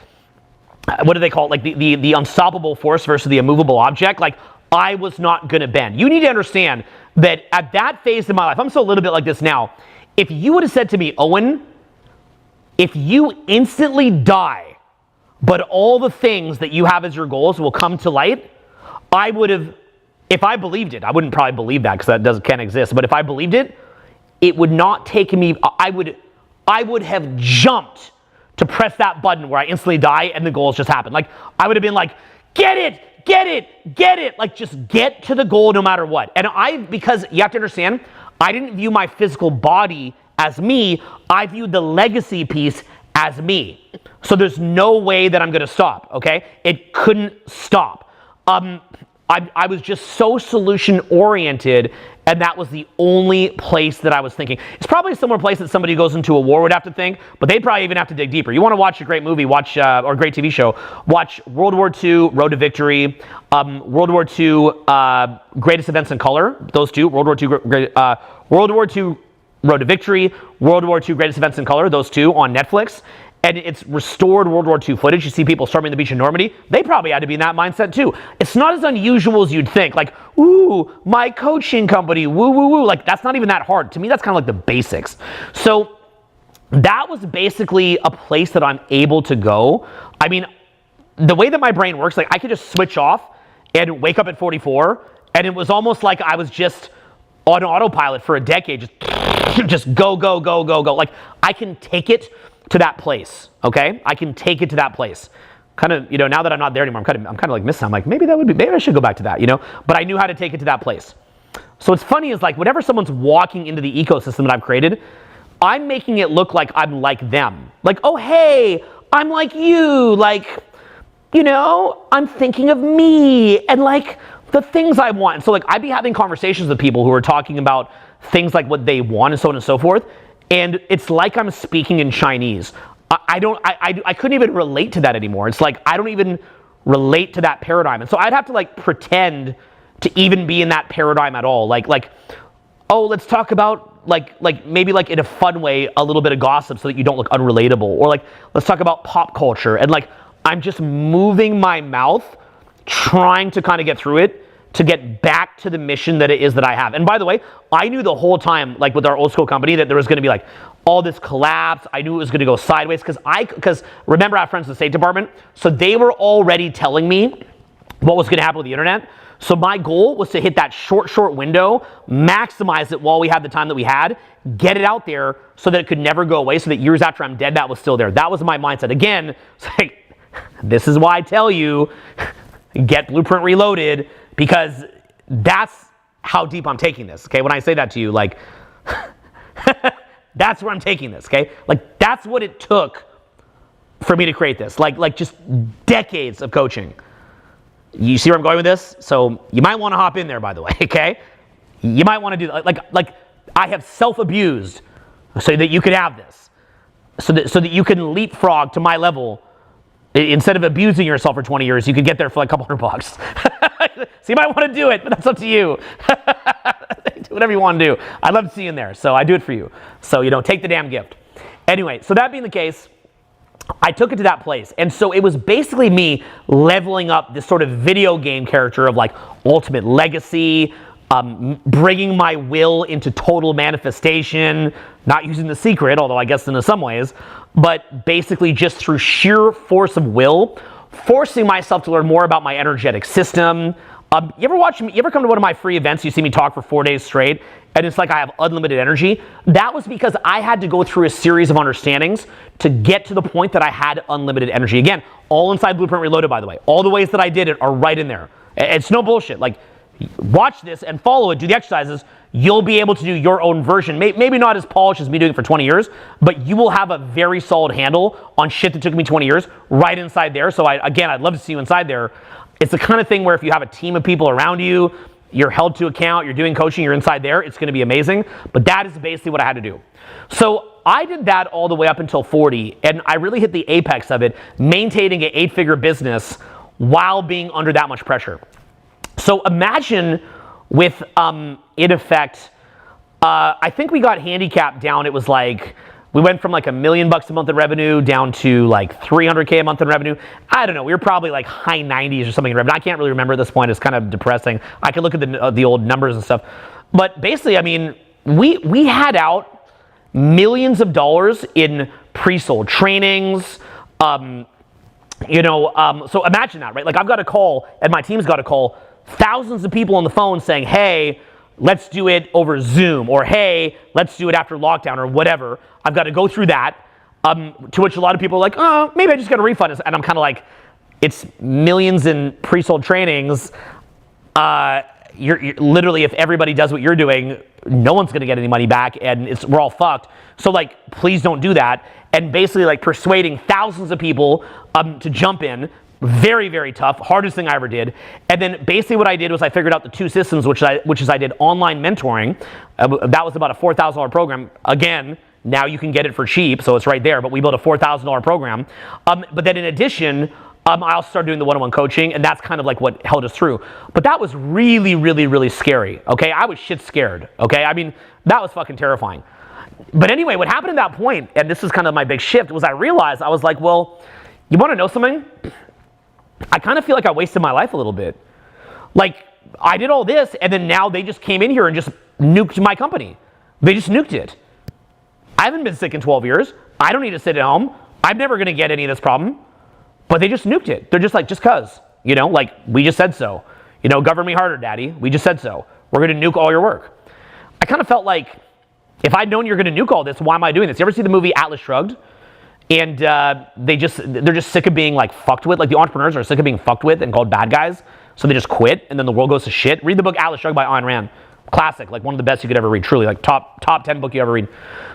what do they call it? Like the unstoppable force versus the immovable object. Like I was not gonna bend. You need to understand that at that phase in my life, I'm still a little bit like this now. If you would have said to me, Owen, if you instantly die, but all the things that you have as your goals will come to light, I would have, if I believed it, I wouldn't probably believe that because that can't exist, but if I believed it, it would not take me, I would have jumped to press that button where I instantly die and the goals just happen. Like, I would have been like, get it, like just get to the goal no matter what. And because you have to understand, I didn't view my physical body as me, I viewed the legacy piece as me. So there's no way that I'm gonna stop, okay? It couldn't stop. I was just so solution oriented, and that was the only place that I was thinking. It's probably a similar place that somebody who goes into a war would have to think, but they'd probably even have to dig deeper. You wanna watch a great movie, or a great TV show, watch World War II, Road to Victory, World War II, Greatest Events in Color, those two, World War II, Road to Victory, World War II, Greatest Events in Color, those two on Netflix. And it's restored World War II footage. You see people storming the beach in Normandy. They probably had to be in that mindset too. It's not as unusual as you'd think. Like, ooh, my coaching company, woo, woo, woo. Like, that's not even that hard. To me, that's kind of like the basics. So that was basically a place that I'm able to go. I mean, the way that my brain works, like I could just switch off and wake up at 44, and it was almost like I was just on autopilot for a decade, just go, go, go, go, go. Like I can take it to that place, okay? I can take it to that place. Kind of, you know, now that I'm not there anymore, I'm kind of like missing. I'm like, maybe I should go back to that, you know? But I knew how to take it to that place. So what's funny is like whenever someone's walking into the ecosystem that I've created, I'm making it look like I'm like them. Like, oh, hey, I'm like you. Like, you know, I'm thinking of me and like the things I want. And so like I'd be having conversations with people who are talking about things like what they want and so on and so forth. And it's like I'm speaking in Chinese. I couldn't even relate to that anymore. It's like I don't even relate to that paradigm. And so I'd have to like pretend to even be in that paradigm at all. Like, oh, let's talk about like maybe like in a fun way, a little bit of gossip so that you don't look unrelatable. Or like, let's talk about pop culture. And like, I'm just moving my mouth, trying to kind of get through it to get back to the mission that it is that I have. And by the way, I knew the whole time, like with our old school company, that there was going to be like all this collapse. I knew it was going to go sideways because remember I have friends in the State Department, so they were already telling me what was going to happen with the internet. So my goal was to hit that short window, maximize it while we had the time that we had, get it out there so that it could never go away, so that years after I'm dead, that was still there. That was my mindset. Again, it's like, this is why I tell you, get Blueprint Reloaded, because that's how deep I'm taking this, okay? When I say that to you, like, that's where I'm taking this, okay? Like, that's what it took for me to create this. Like just decades of coaching. You see where I'm going with this? So you might want to hop in there, by the way, okay? You might want to do that. Like I have self-abused so that you could have this. So that you can leapfrog to my level. Instead of abusing yourself for 20 years, you could get there for like a couple $100. So you might want to do it, but that's up to you. Do whatever you want to do. I'd love to see you in there, so I do it for you. So, you know, take the damn gift. Anyway, so that being the case, I took it to that place. And so it was basically me leveling up this sort of video game character of like ultimate legacy, bringing my will into total manifestation, not using the secret, although I guess in some ways, but basically just through sheer force of will, forcing myself to learn more about my energetic system. You ever come to one of my free events, you see me talk for 4 days straight, and it's like I have unlimited energy? That was because I had to go through a series of understandings to get to the point that I had unlimited energy. Again, all inside Blueprint Reloaded, by the way. All the ways that I did it are right in there. It's no bullshit. Like, watch this and follow it, do the exercises. You'll be able to do your own version. Maybe not as polished as me doing it for 20 years, but you will have a very solid handle on shit that took me 20 years right inside there. So I'd love to see you inside there. It's the kind of thing where if you have a team of people around you, you're held to account, you're doing coaching, you're inside there, it's going to be amazing. But that is basically what I had to do. So I did that all the way up until 40, and I really hit the apex of it, maintaining an 8-figure business while being under that much pressure. So imagine with, in effect, I think we got handicapped down. It was like, we went from like $1 million a month in revenue down to like 300K a month in revenue. I don't know. We were probably like high 90s or something in revenue. I can't really remember at this point. It's kind of depressing. I can look at the old numbers and stuff. But basically, I mean, we had out millions of dollars in pre-sold trainings. So imagine that, right? Like I've got a call, and my team's got a call, thousands of people on the phone saying, hey, let's do it over Zoom, or hey, let's do it after lockdown, or whatever. I've got to go through that, to which a lot of people are like, oh, maybe I just got a refund. And I'm kind of like, it's millions in pre-sold trainings. You're literally, if everybody does what you're doing, no one's going to get any money back, and we're all fucked. So like, please don't do that. And basically like persuading thousands of people to jump in. Very, very tough. Hardest thing I ever did. And then basically what I did was I figured out the two systems, which is I did online mentoring. That was about a $4,000 program. Again, now you can get it for cheap, so it's right there. But we built a $4,000 program. But then in addition, I also started doing the one-on-one coaching, and that's kind of like what held us through. But that was really, really, really scary. Okay, I was shit scared. Okay, I mean, that was fucking terrifying. But anyway, what happened at that point, and this is kind of my big shift, was I realized, I was like, well, you want to know something? I kind of feel like I wasted my life a little bit. Like, I did all this, and then now they just came in here and just nuked my company. They just nuked it. haven't been sick in 12 years. I don't need to sit at home. I'm never going to get any of this problem. But they just nuked it. They're just like, just cuz. You know, like, we just said so. You know, govern me harder, daddy. We just said so. We're going to nuke all your work. I kind of felt like, if I'd known you're going to nuke all this, why am I doing this? You ever see the movie Atlas Shrugged? And they're just sick of being like fucked with. Like the entrepreneurs are sick of being fucked with and called bad guys. So they just quit and then the world goes to shit. Read the book Atlas Shrugged by Ayn Rand. Classic, like one of the best you could ever read, truly. Like top 10 book you ever read.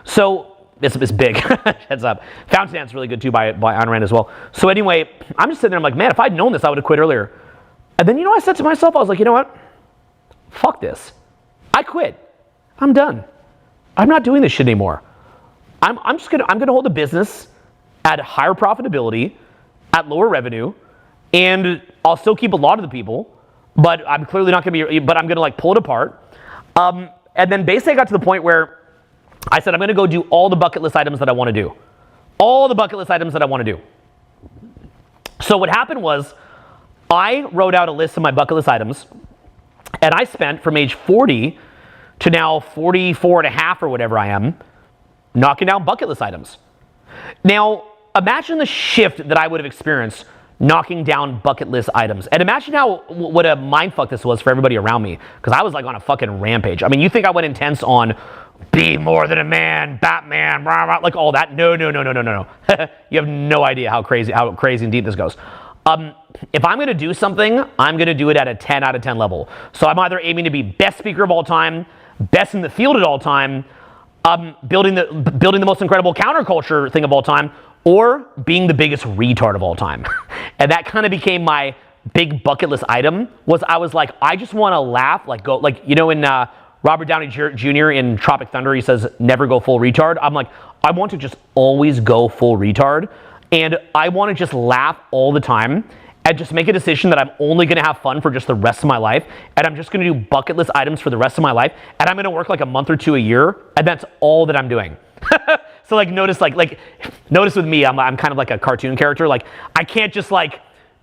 So it's big, heads up. Fountain Dance really good too by Ayn Rand as well. So anyway, I'm just sitting there, I'm like, man, if I'd known this, I would have quit earlier. And then, you know, I said to myself, I was like, you know what? Fuck this. I quit. I'm done. I'm not doing this shit anymore. I'm gonna hold the business at higher profitability, at lower revenue, and I'll still keep a lot of the people, but I'm clearly not gonna be, but I'm gonna like pull it apart. And then basically I got to the point where I said, I'm gonna go do all the bucket list items that I wanna do. All the bucket list items that I wanna do. So what happened was, I wrote out a list of my bucket list items, and I spent from age 40 to now 44 and a half or whatever I am, knocking down bucket list items. Now, imagine the shift that I would have experienced knocking down bucket list items. And imagine what a mindfuck this was for everybody around me, because I was like on a fucking rampage. I mean, you think I went intense on be more than a man, Batman, rah, rah, like all that? No. You have no idea how crazy and deep this goes. If I'm going to do something, I'm going to do it at a 10 out of 10 level. So I'm either aiming to be best speaker of all time, best in the field at all time, building the most incredible counterculture thing of all time, or being the biggest retard of all time. And that kind of became my big bucket list item. I was like, I just want to laugh, like go, like, you know, in Robert Downey Jr. in Tropic Thunder, he says, never go full retard. I'm like, I want to just always go full retard. And I want to just laugh all the time and just make a decision that I'm only going to have fun for just the rest of my life. And I'm just going to do bucket list items for the rest of my life. And I'm going to work like a month or two a year. And that's all that I'm doing. So like notice with me, I'm kind of like a cartoon character. Like I can't just like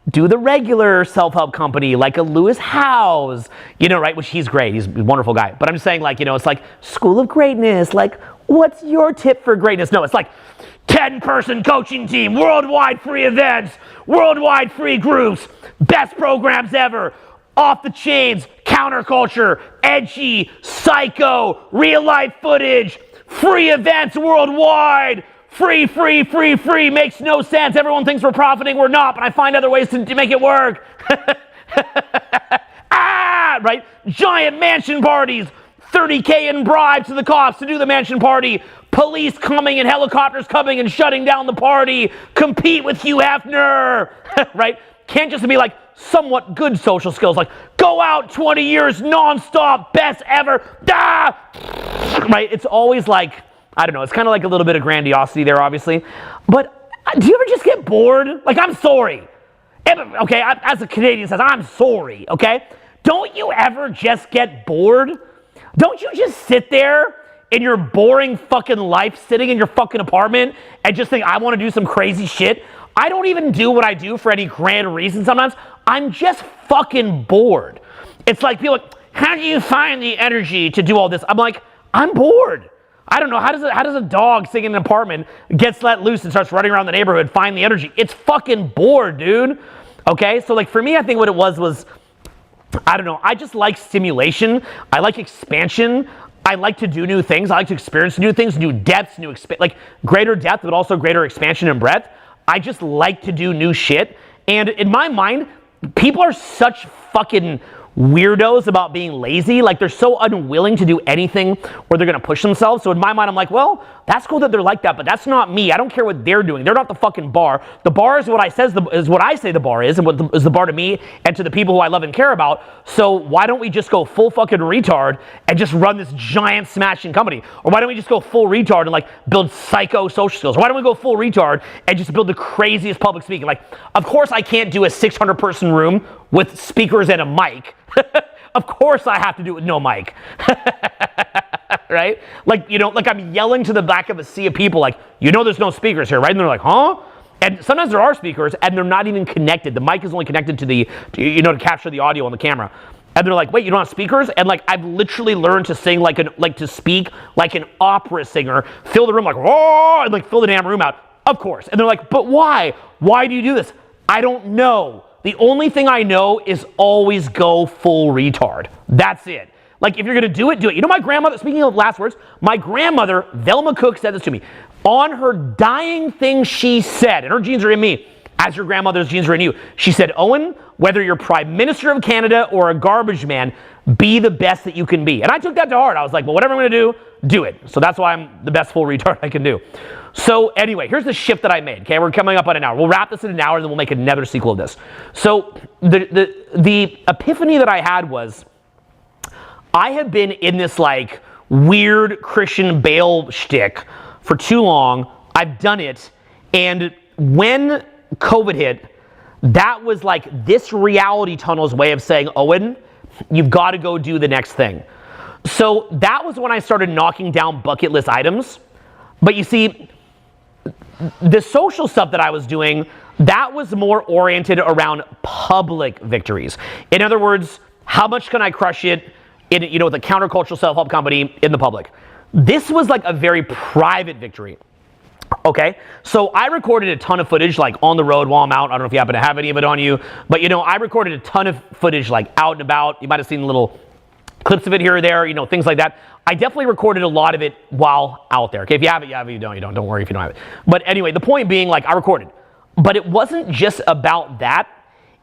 do the regular self-help company like a Lewis Howes, you know, right? Which he's great. He's a wonderful guy. But I'm just saying, like, you know, it's like School of Greatness. Like, what's your tip for greatness? No, it's like 10-person coaching team, worldwide free events, worldwide free groups, best programs ever, off the chains, counterculture, edgy, psycho, real life footage, free events worldwide, free, makes no sense. Everyone thinks we're profiting, we're not, but I find other ways to make it work. Right? Giant mansion parties, $30K in bribes to the cops to do the mansion party, police coming and helicopters coming and shutting down the party, compete with Hugh Hefner, right? Can't just be like somewhat good social skills, like go out 20 years nonstop, best ever, right? It's always like, I don't know, it's kind of like a little bit of grandiosity there, obviously. But do you ever just get bored? Like, I'm sorry. Okay, as a Canadian says, I'm sorry, okay? Don't you ever just get bored? Don't you just sit there in your boring fucking life, sitting in your fucking apartment and just think, I want to do some crazy shit? I don't even do what I do for any grand reason sometimes. I'm just fucking bored. It's like people like, how do you find the energy to do all this? I'm like, I'm bored. I don't know, how does a dog sitting in an apartment gets let loose and starts running around the neighborhood find the energy? It's fucking bored, dude. Okay, so like for me, I think what it was, I don't know, I just like stimulation. I like expansion. I like to do new things. I like to experience new things, new depths, like greater depth, but also greater expansion and breadth. I just like to do new shit. And in my mind, people are such fucking weirdos about being lazy. Like they're so unwilling to do anything where they're going to push themselves. So in my mind, I'm like, well, that's cool that they're like that, but that's not me. I don't care what they're doing. They're not the fucking bar. The bar is what I say the bar is, and what is the bar to me and to the people who I love and care about. So why don't we just go full fucking retard and just run this giant smashing company? Or why don't we just go full retard and like build psycho social skills? Or why don't we go full retard and just build the craziest public speaking? Like, of course I can't do a 600 person room with speakers and a mic. Of course I have to do it with no mic. Right? Like, you know, like I'm yelling to the back of a sea of people like, you know there's no speakers here, right? And they're like, huh? And sometimes there are speakers and they're not even connected. The mic is only connected to to capture the audio on the camera. And they're like, wait, you don't have speakers? And like, I've literally learned to sing to speak like an opera singer, fill the room like, oh, and like fill the damn room out. Of course. And they're like, but why? Why do you do this? I don't know. The only thing I know is always go full retard. That's it. Like, if you're going to do it, do it. You know, my grandmother, speaking of last words, my grandmother, Velma Cook, said this to me. On her dying thing, she said, and her genes are in me, as your grandmother's genes are in you. She said, Owen, whether you're Prime Minister of Canada or a garbage man, be the best that you can be. And I took that to heart. I was like, well, whatever I'm going to do it. So that's why I'm the best full retard I can do. So anyway, here's the shift that I made. Okay, we're coming up on an hour. We'll wrap this in an hour, and then we'll make another sequel of this. So the epiphany that I had was, I have been in this like weird Christian Bale shtick for too long. I've done it. And when COVID hit, that was like this reality tunnel's way of saying, Owen, you've got to go do the next thing. So that was when I started knocking down bucket list items. But you see, the social stuff that I was doing, that was more oriented around public victories. In other words, how much can I crush it in, you know, with a countercultural self-help company in the public? This was like a very private victory. Okay, so I recorded a ton of footage like on the road while I'm out. I don't know if you happen to have any of it on you, but you know, I recorded a ton of footage like out and about. You might have seen little clips of it here or there, you know, things like that. I definitely recorded a lot of it while out there. Okay, if you have it, you have it. You don't. Don't worry if you don't have it. But anyway, the point being, like, I recorded. But it wasn't just about that.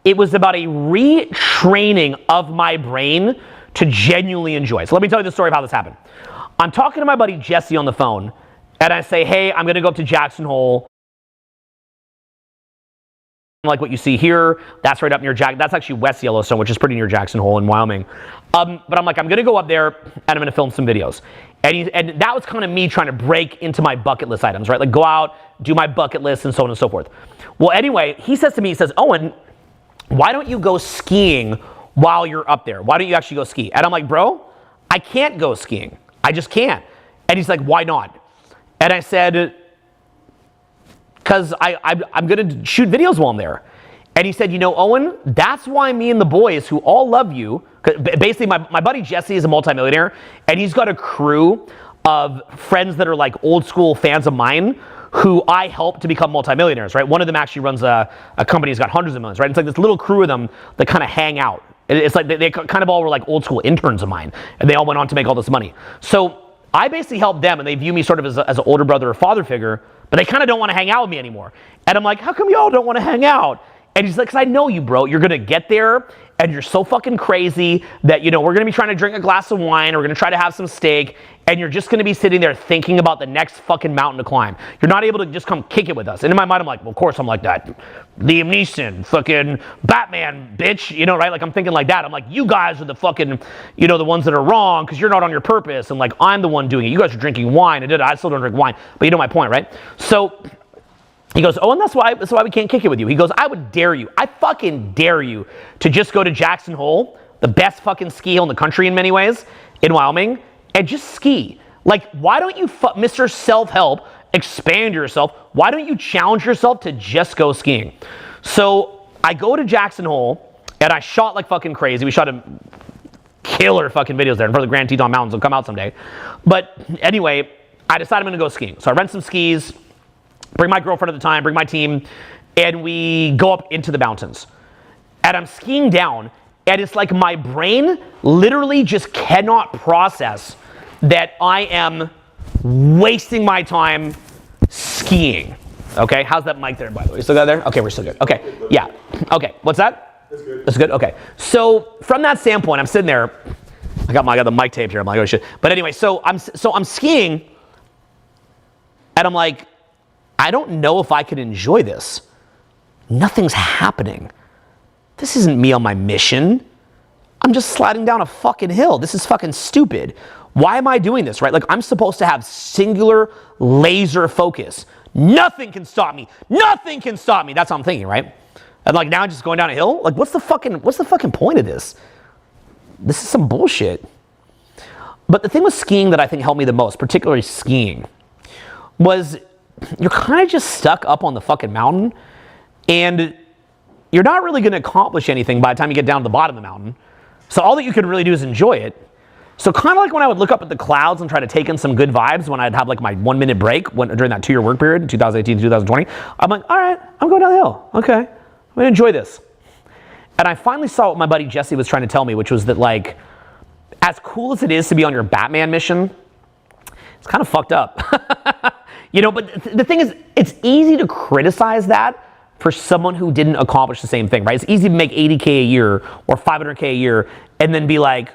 It was about a retraining of my brain to genuinely enjoy. So let me tell you the story of how this happened. I'm talking to my buddy Jesse on the phone, and I say, hey, I'm going to go up to Jackson Hole. Like what you see here, that's right up near that's actually West Yellowstone, which is pretty near Jackson Hole in Wyoming. But I'm like, I'm going to go up there, and I'm going to film some videos. And that was kind of me trying to break into my bucket list items, right? Like go out, do my bucket list, and so on and so forth. Well, anyway, he says to me, he says, Owen, why don't you go skiing while you're up there? Why don't you actually go ski? And I'm like, bro, I can't go skiing. I just can't. And he's like, why not? And I said, because I'm going to shoot videos while I'm there. And he said, you know, Owen, that's why me and the boys who all love you, basically my buddy Jesse is a multimillionaire, and he's got a crew of friends that are like old school fans of mine who I help to become multimillionaires, right? One of them actually runs a company that's got hundreds of millions, right? It's like this little crew of them that kind of hang out. It's like they kind of all were like old school interns of mine, and they all went on to make all this money. So I basically help them, and they view me sort of as an older brother or father figure, but they kind of don't want to hang out with me anymore. And I'm like, how come y'all don't want to hang out? And he's like, because I know you, bro. You're going to get there, and you're so fucking crazy that, you know, we're going to be trying to drink a glass of wine, or we're going to try to have some steak, and you're just going to be sitting there thinking about the next fucking mountain to climb. You're not able to just come kick it with us. And in my mind, I'm like, well, of course I'm like that. Liam Neeson, fucking Batman, bitch, you know, right? Like, I'm thinking like that. I'm like, you guys are the fucking, you know, the ones that are wrong because you're not on your purpose, and like, I'm the one doing it. You guys are drinking wine, and I still don't drink wine, but you know my point, right? So he goes, oh, and that's why we can't kick it with you. He goes, I would dare you. I fucking dare you to just go to Jackson Hole, the best fucking ski hill in the country in many ways, in Wyoming, and just ski. Like, why don't you, Mr. Self-Help, expand yourself? Why don't you challenge yourself to just go skiing? So I go to Jackson Hole, and I shot like fucking crazy. We shot a killer fucking videos there in front of the Grand Teton Mountains. They'll come out someday. But anyway, I decided I'm going to go skiing. So I rent some skis, bring my girlfriend at the time, bring my team, and we go up into the mountains. And I'm skiing down, and it's like my brain literally just cannot process that I am wasting my time skiing. Okay, how's that mic there, by the way? You still got there? Okay, we're still good. Okay, yeah. Okay, what's that? That's good. That's good? Okay. So from that standpoint, I'm sitting there. I got the mic taped here. I'm like, oh shit. But anyway, so I'm skiing, and I'm like, I don't know if I could enjoy this. Nothing's happening. This isn't me on my mission. I'm just sliding down a fucking hill. This is fucking stupid. Why am I doing this, right? Like, I'm supposed to have singular laser focus. Nothing can stop me. Nothing can stop me. That's what I'm thinking, right? And like, now I'm just going down a hill? Like, what's the fucking point of this? This is some bullshit. But the thing with skiing that I think helped me the most, particularly skiing, was you're kind of just stuck up on the fucking mountain, and you're not really going to accomplish anything by the time you get down to the bottom of the mountain. So all that you could really do is enjoy it. So kind of like when I would look up at the clouds and try to take in some good vibes when I'd have like my 1 minute break during that 2-year work period, 2018 to 2020, I'm like, all right, I'm going down the hill. Okay, I'm gonna enjoy this. And I finally saw what my buddy Jesse was trying to tell me, which was that like, as cool as it is to be on your Batman mission, it's kind of fucked up. But the thing is, it's easy to criticize that for someone who didn't accomplish the same thing, right? It's easy to make 80K a year or 500K a year and then be like,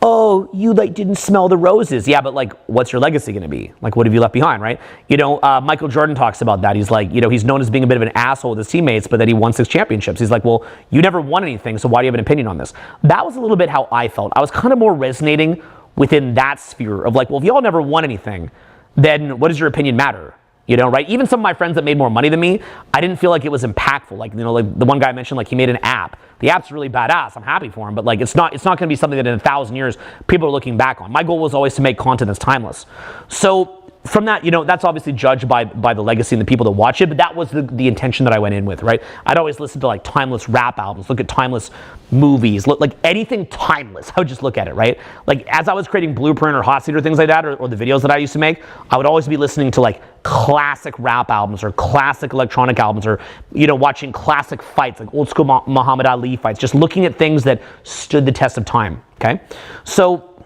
oh, you like didn't smell the roses. Yeah, but like, what's your legacy going to be? Like, what have you left behind, right? Michael Jordan talks about that. He's like, he's known as being a bit of an asshole with his teammates, but then he won 6 championships. He's like, well, you never won anything, so why do you have an opinion on this? That was a little bit how I felt. I was kind of more resonating within that sphere of like, well, if y'all never won anything, then what does your opinion matter? Right? Even some of my friends that made more money than me, I didn't feel like it was impactful. Like, like the one guy I mentioned, like he made an app. The app's really badass. I'm happy for him, but like it's not going to be something that in 1,000 years people are looking back on. My goal was always to make content that's timeless. So from that, that's obviously judged by the legacy and the people that watch it, but that was the intention that I went in with, right? I'd always listen to like timeless rap albums, look at timeless movies, look like anything timeless. I would just look at it, right? Like as I was creating Blueprint or Hot Seat or things like that, or the videos that I used to make, I would always be listening to like classic rap albums or classic electronic albums or, watching classic fights, like old school Muhammad Ali fights, just looking at things that stood the test of time, okay? So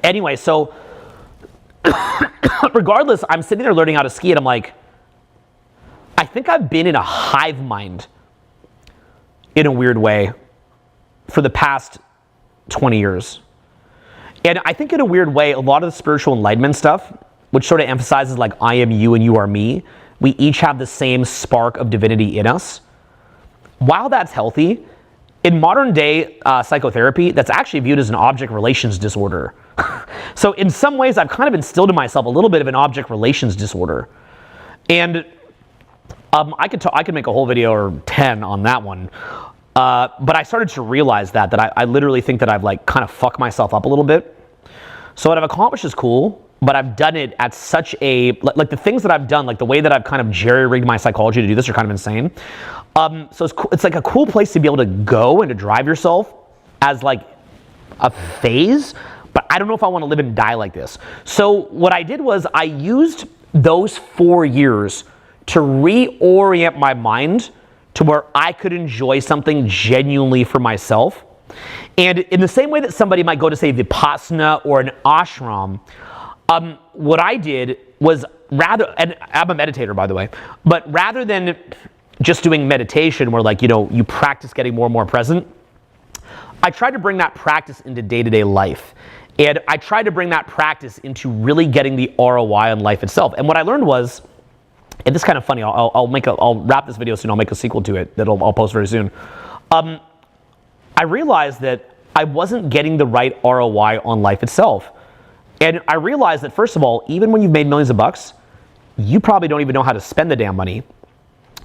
anyway, regardless, I'm sitting there learning how to ski and I'm like, I think I've been in a hive mind in a weird way for the past 20 years. And I think in a weird way, a lot of the spiritual enlightenment stuff, which sort of emphasizes like I am you and you are me, we each have the same spark of divinity in us. While that's healthy, in modern day psychotherapy, that's actually viewed as an object relations disorder. So in some ways, I've kind of instilled in myself a little bit of an object relations disorder. And I could make a whole video or 10 on that one. But I started to realize that I literally think that I've like kind of fucked myself up a little bit. So what I've accomplished is cool, but I've done it at such a, like the things that I've done, like the way that I've kind of jerry-rigged my psychology to do this are kind of insane. So it's like a cool place to be able to go and to drive yourself as like a phase, but I don't know if I want to live and die like this. So what I did was I used those 4 years to reorient my mind to where I could enjoy something genuinely for myself. And in the same way that somebody might go to say Vipassana or an ashram, what I did was and I'm a meditator by the way, but rather than just doing meditation where like, you practice getting more and more present, I tried to bring that practice into day-to-day life. And I tried to bring that practice into really getting the ROI on life itself. And what I learned was, and this is kind of funny, I'll wrap this video soon, I'll make a sequel to it that I'll post very soon. I realized that I wasn't getting the right ROI on life itself. And I realized that first of all, even when you've made millions of bucks, you probably don't even know how to spend the damn money.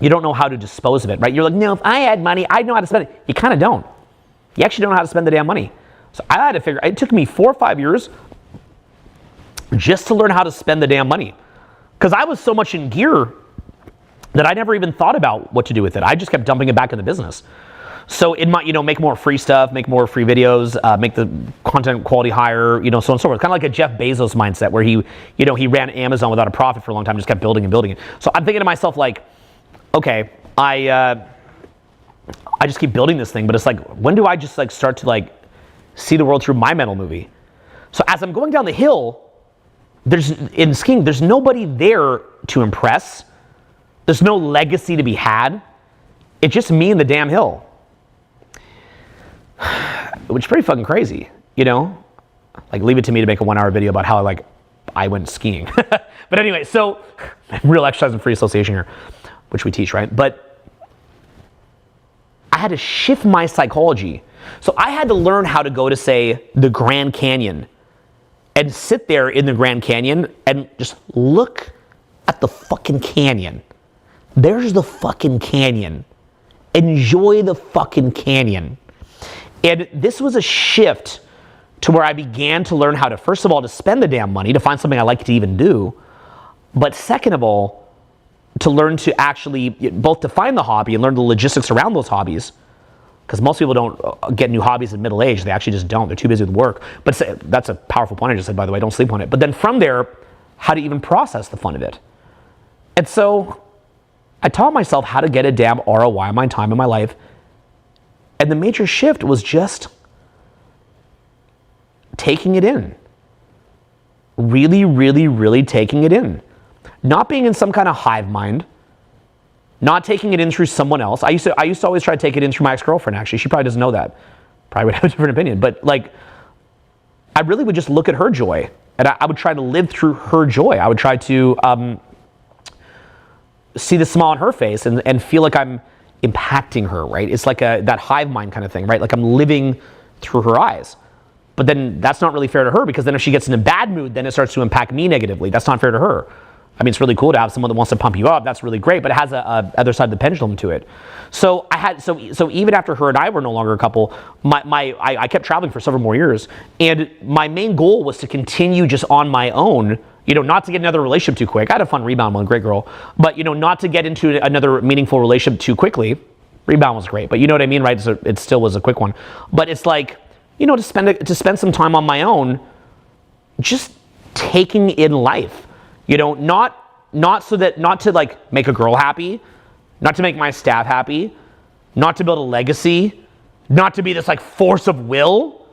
You don't know how to dispose of it, right? You're like, no, if I had money, I'd know how to spend it. You kind of don't. You actually don't know how to spend the damn money. So I had to figure, it took me 4 or 5 years just to learn how to spend the damn money. Because I was so much in gear that I never even thought about what to do with it. I just kept dumping it back in the business. So in my, make more free stuff, make more free videos, make the content quality higher, so on and so forth. Kind of like a Jeff Bezos mindset where he ran Amazon without a profit for a long time, just kept building and building it. So I'm thinking to myself like, okay, I just keep building this thing, but it's like, when do I just like start to like see the world through my mental movie? So as I'm going down the hill, in skiing, there's nobody there to impress. There's no legacy to be had. It's just me and the damn hill. Which is pretty fucking crazy, Like leave it to me to make a 1-hour video about how I went skiing. But anyway, so real exercise and free association here, which we teach, right? But I had to shift my psychology. So I had to learn how to go to, say, the Grand Canyon and sit there in the Grand Canyon and just look at the fucking canyon. There's the fucking canyon. Enjoy the fucking canyon. And this was a shift to where I began to learn how to, first of all, to spend the damn money, to find something I like to even do. But second of all, to learn to actually, both to find the hobby and learn the logistics around those hobbies. because most people don't get new hobbies in middle age. They actually just don't. They're too busy with work. But that's a powerful point I just said, by the way. Don't sleep on it. But then from there, how to even process the fun of it. And so I taught myself how to get a damn ROI on my time in my life. And the major shift was just taking it in. Really, really, really taking it in. Not being in some kind of hive mind. Not taking it in through someone else. I used to always try to take it in through my ex-girlfriend, actually. She probably doesn't know that. Probably would have a different opinion. But like, I really would just look at her joy. And I would try to live through her joy. I would try to see the smile on her face and feel like I'm impacting her, right? It's like that hive mind kind of thing, right? Like I'm living through her eyes. But then that's not really fair to her, because then if she gets in a bad mood, then it starts to impact me negatively. That's not fair to her. I mean, it's really cool to have someone that wants to pump you up. That's really great, but it has a other side of the pendulum to it. So so even after her and I were no longer a couple, I kept traveling for several more years, and my main goal was to continue just on my own. Not to get another relationship too quick. I had a fun rebound one, great girl, but not to get into another meaningful relationship too quickly. Rebound was great, but you know what I mean, right? So it still was a quick one, but it's like to spend some time on my own, just taking in life. Not to like make a girl happy, not to make my staff happy, not to build a legacy, not to be this like force of will,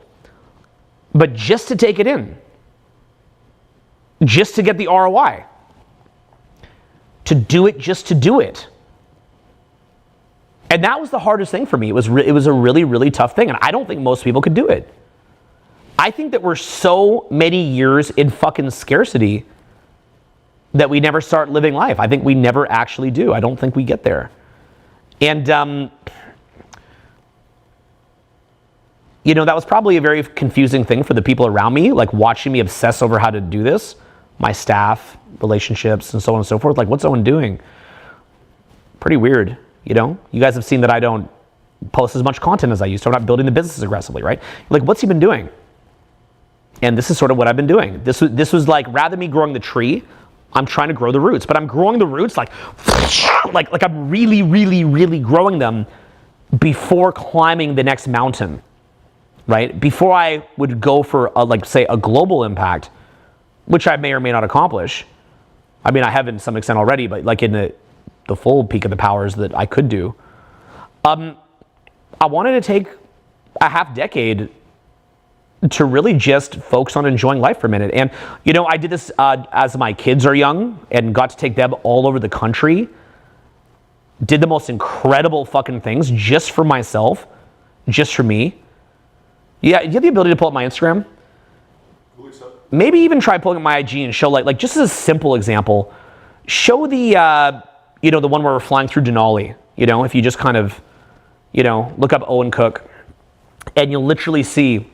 but just to take it in. Just to get the ROI. To do it just to do it. And that was the hardest thing for me. It was a really, really tough thing, and I don't think most people could do it. I think that we're so many years in fucking scarcity that we never start living life. I think we never actually do. I don't think we get there. And, that was probably a very confusing thing for the people around me, like watching me obsess over how to do this, my staff, relationships, and so on and so forth. Like, what's Owen doing? Pretty weird, You guys have seen that I don't post as much content as I used to. I'm not building the business aggressively, right? Like, what's he been doing? And this is sort of what I've been doing. This was like, rather than me growing the tree, I'm trying to grow the roots, but I'm growing the roots like I'm really, really, really growing them before climbing the next mountain, right? Before I would go for a global impact, which I may or may not accomplish. I mean, I have in some extent already, but like in the full peak of the powers that I could do. I wanted to take a half decade to really just focus on enjoying life for a minute. And, I did this as my kids are young and got to take them all over the country. Did the most incredible fucking things just for myself, just for me. Yeah, do you have the ability to pull up my Instagram? Maybe even try pulling up my IG and show like just as a simple example, show the, the one where we're flying through Denali. If you just kind of, look up Owen Cook, and you'll literally see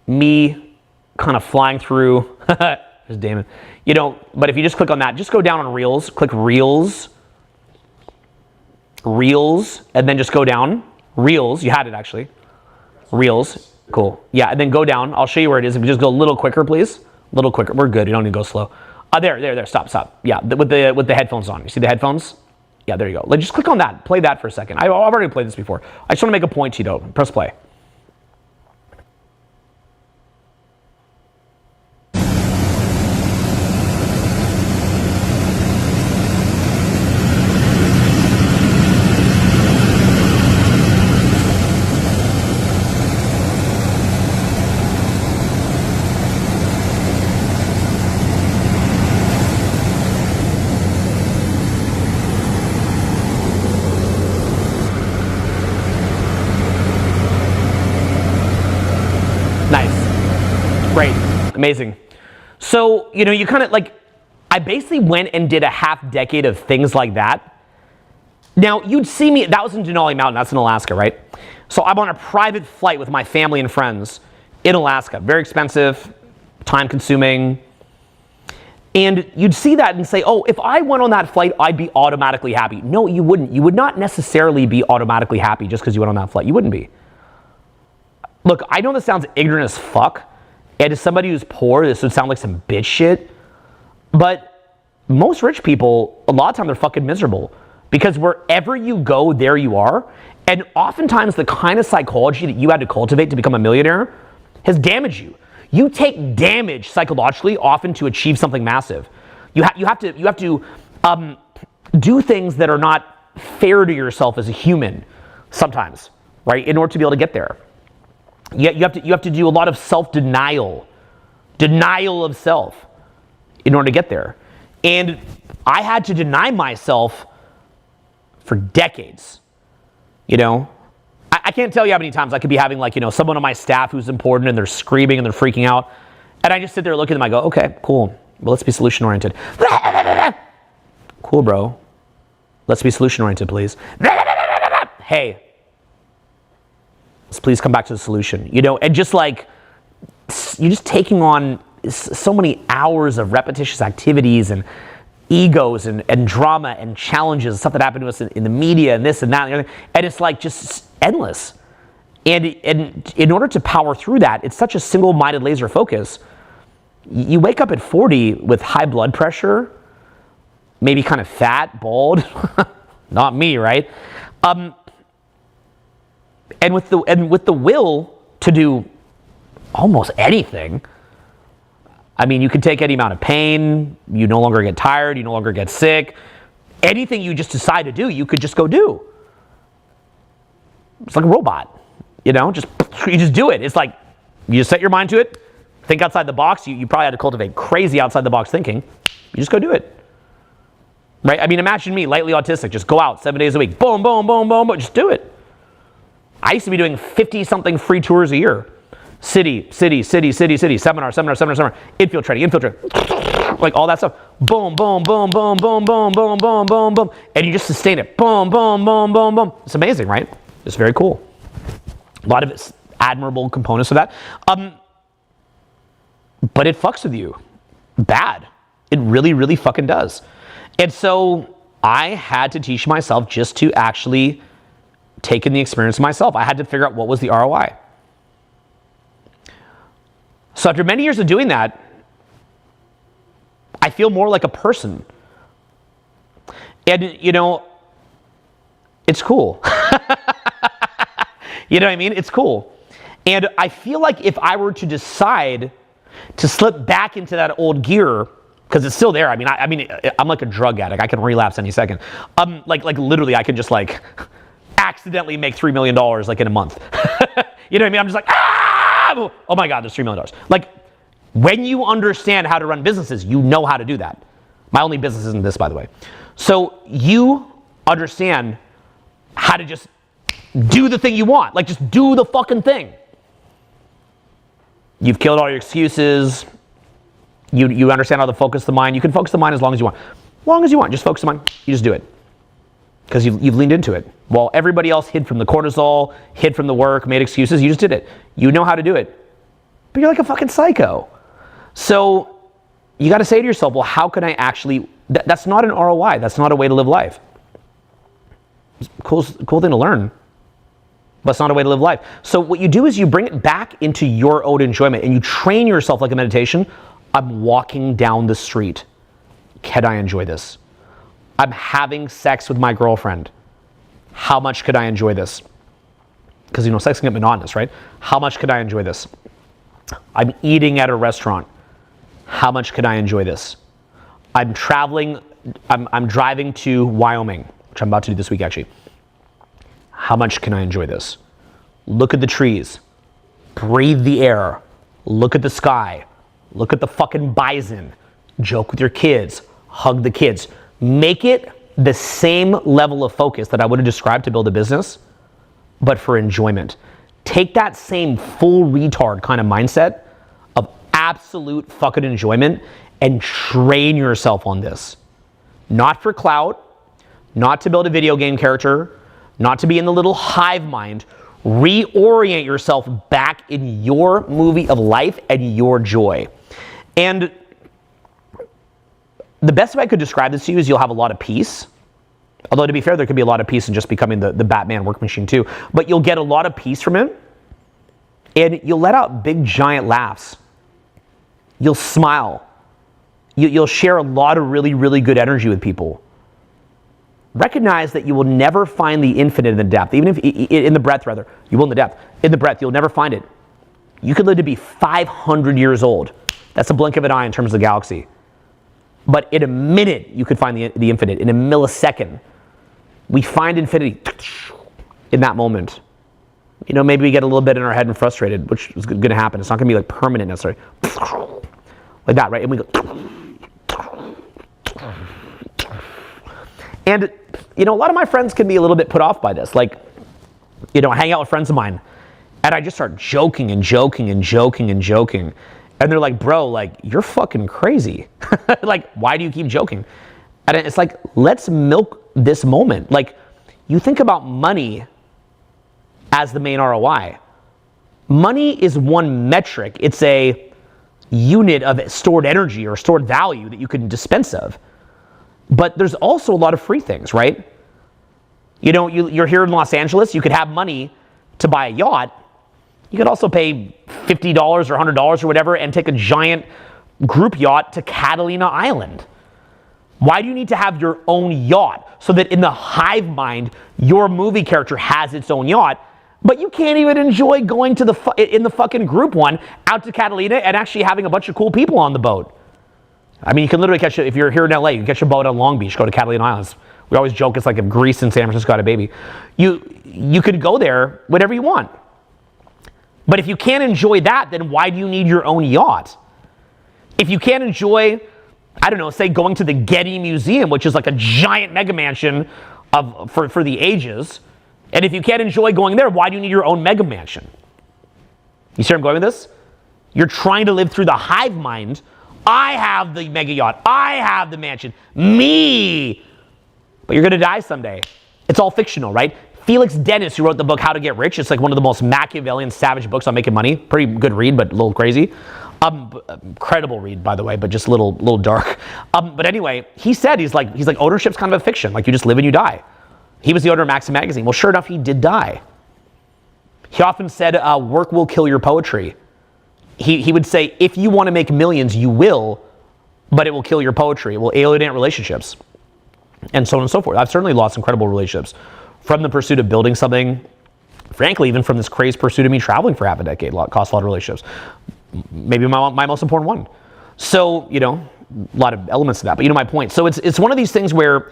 me kind of flying through. There's Damon. But if you just click on that, just go down on Reels, click Reels, and then just go down. Reels, you had it actually. Reels, cool. Yeah, and then go down. I'll show you where it is. If you just go a little quicker, please. A little quicker. We're good. You don't need to go slow. There. Stop. Yeah, with the headphones on. You see the headphones? Yeah, there you go. Just click on that. Play that for a second. I've already played this before. I just want to make a point to you though. Press play. Amazing. So, you kind of I basically went and did a half decade of things like that. Now, you'd see me, that was in Denali Mountain, that's in Alaska, right? So I'm on a private flight with my family and friends in Alaska. Very expensive, time consuming. And you'd see that and say, oh, if I went on that flight, I'd be automatically happy. No, you wouldn't. You would not necessarily be automatically happy just because you went on that flight. You wouldn't be. Look, I know this sounds ignorant as fuck. And to somebody who's poor, this would sound like some bitch shit. But most rich people, a lot of time they're fucking miserable. Because wherever you go, there you are. And oftentimes the kind of psychology that you had to cultivate to become a millionaire has damaged you. You take damage psychologically often to achieve something massive. You have to do things that are not fair to yourself as a human sometimes, right? In order to be able to get there. You have to do a lot of self-denial, denial of self in order to get there. And I had to deny myself for decades. You know, I can't tell you how many times I could be having like, you know, someone on my staff who's important and they're screaming and they're freaking out. And I just sit there looking at them. I go, okay, cool. Well, let's be solution oriented. Cool, bro. Let's be solution oriented, please. Hey, let's please come back to the solution. You know, and just like, you're just taking on so many hours of repetitious activities and egos and drama and challenges, stuff that happened to us in the media and this and that, and it's like just endless. And in order to power through that, it's such a single-minded laser focus. You wake up at 40 with high blood pressure, maybe kind of fat, bald, not me, right? And with the will to do almost anything. I mean, you can take any amount of pain, you no longer get tired, you no longer get sick. Anything you just decide to do, you could just go do. It's like a robot, you know, you just do it. It's like, you just set your mind to it, think outside the box. You probably had to cultivate crazy outside the box thinking. You just go do it, right? I mean, imagine me, lightly autistic, just go out 7 days a week, boom, boom, boom, boom, boom, just do it. I used to be doing 50-something free tours a year. City, seminar, infield training, like all that stuff. Boom, boom, boom, boom, boom, boom, boom, boom, boom, boom. And you just sustain it. Boom, boom, boom, boom, boom. It's amazing, right? It's very cool. A lot of it's admirable components of that. But it fucks with you. Bad. It really, really fucking does. And so I had to teach myself just to actually take in the experience myself. I had to figure out what was the ROI. So after many years of doing that, I feel more like a person. And, you know, it's cool. You know what I mean? It's cool. And I feel like if I were to decide to slip back into that old gear, because it's still there. I mean, I'm like a drug addict. I can relapse any second. Like literally, I can just like accidentally make $3 million like in a month. You know what I mean? I'm just like, oh my God, there's $3 million. Like, when you understand how to run businesses, you know how to do that. My only business isn't this, by the way. So you understand how to just do the thing you want. Like, just do the fucking thing. You've killed all your excuses. You understand how to focus the mind. You can focus the mind as long as you want. As long as you want, just focus the mind. You just do it. Because you've leaned into it. While everybody else hid from the cortisol, hid from the work, made excuses, you just did it. You know how to do it. But you're like a fucking psycho. So you got to say to yourself, well, how can I actually, that's not an ROI. That's not a way to live life. It's a cool thing to learn, but it's not a way to live life. So what you do is you bring it back into your own enjoyment and you train yourself like a meditation. I'm walking down the street. Can I enjoy this? I'm having sex with my girlfriend. How much could I enjoy this? Because, you know, sex can get monotonous, right? How much could I enjoy this? I'm eating at a restaurant. How much could I enjoy this? I'm traveling, I'm driving to Wyoming, which I'm about to do this week actually. How much can I enjoy this? Look at the trees. Breathe the air. Look at the sky. Look at the fucking bison. Joke with your kids. Hug the kids. Make it the same level of focus that I would have described to build a business, but for enjoyment. Take that same full retard kind of mindset of absolute fucking enjoyment and train yourself on this. Not for clout, not to build a video game character, not to be in the little hive mind. Reorient yourself back in your movie of life and your joy. And the best way I could describe this to you is you'll have a lot of peace. Although to be fair, there could be a lot of peace in just becoming the Batman work machine too. But you'll get a lot of peace from it. And you'll let out big giant laughs. You'll smile. You'll share a lot of really, really good energy with people. recognize that you will never find the infinite in the depth, even if in the breadth rather. You will in the depth. In the breadth, you'll never find it. You could live to be 500 years old. That's a blink of an eye in terms of the galaxy. But in a minute, you could find the infinite. In a millisecond, we find infinity in that moment. You know, maybe we get a little bit in our head and frustrated, which is going to happen. It's not going to be like permanent necessarily. Like that, right? And we go. And, you know, a lot of my friends can be a little bit put off by this. Like, you know, I hang out with friends of mine, and I just start joking and joking and joking and joking. And they're like, bro, like, you're fucking crazy. Like, why do you keep joking? And it's like, let's milk this moment. Like, you think about money as the main ROI. Money is one metric. It's a unit of stored energy or stored value that you can dispense of. But there's also a lot of free things, right? You know, you're here in Los Angeles, you could have money to buy a yacht. You could also pay $50 or $100 or whatever and take a giant group yacht to Catalina Island. Why do you need to have your own yacht? So that in the hive mind, your movie character has its own yacht, but you can't even enjoy going to in the fucking group one out to Catalina and actually having a bunch of cool people on the boat. I mean, you can literally catch it, if you're here in LA, you can catch a boat on Long Beach, go to Catalina Islands. We always joke it's like if Greece and San Francisco had a baby. You could go there whenever you want. But if you can't enjoy that, then why do you need your own yacht? If you can't enjoy, I don't know, say going to the Getty Museum, which is like a giant mega mansion for the ages, and if you can't enjoy going there, why do you need your own mega mansion? You see where I'm going with this? You're trying to live through the hive mind. I have the mega yacht. I have the mansion. Me. But you're going to die someday. It's all fictional, right? Felix Dennis, who wrote the book How to Get Rich, it's like one of the most Machiavellian, savage books on making money. Pretty good read, but a little crazy. Incredible read, by the way, but just a little dark. But anyway, he said, he's like ownership's kind of a fiction. Like, you just live and you die. He was the owner of Maxim magazine. Well, sure enough, he did die. He often said, work will kill your poetry. He would say, if you want to make millions, you will, but it will kill your poetry. It will alienate relationships, and so on and so forth. I've certainly lost incredible relationships from the pursuit of building something, frankly, even from this crazed pursuit of me traveling for half a decade. Cost a lot of relationships. Maybe my most important one. So, you know, a lot of elements to that, but you know my point. So it's one of these things where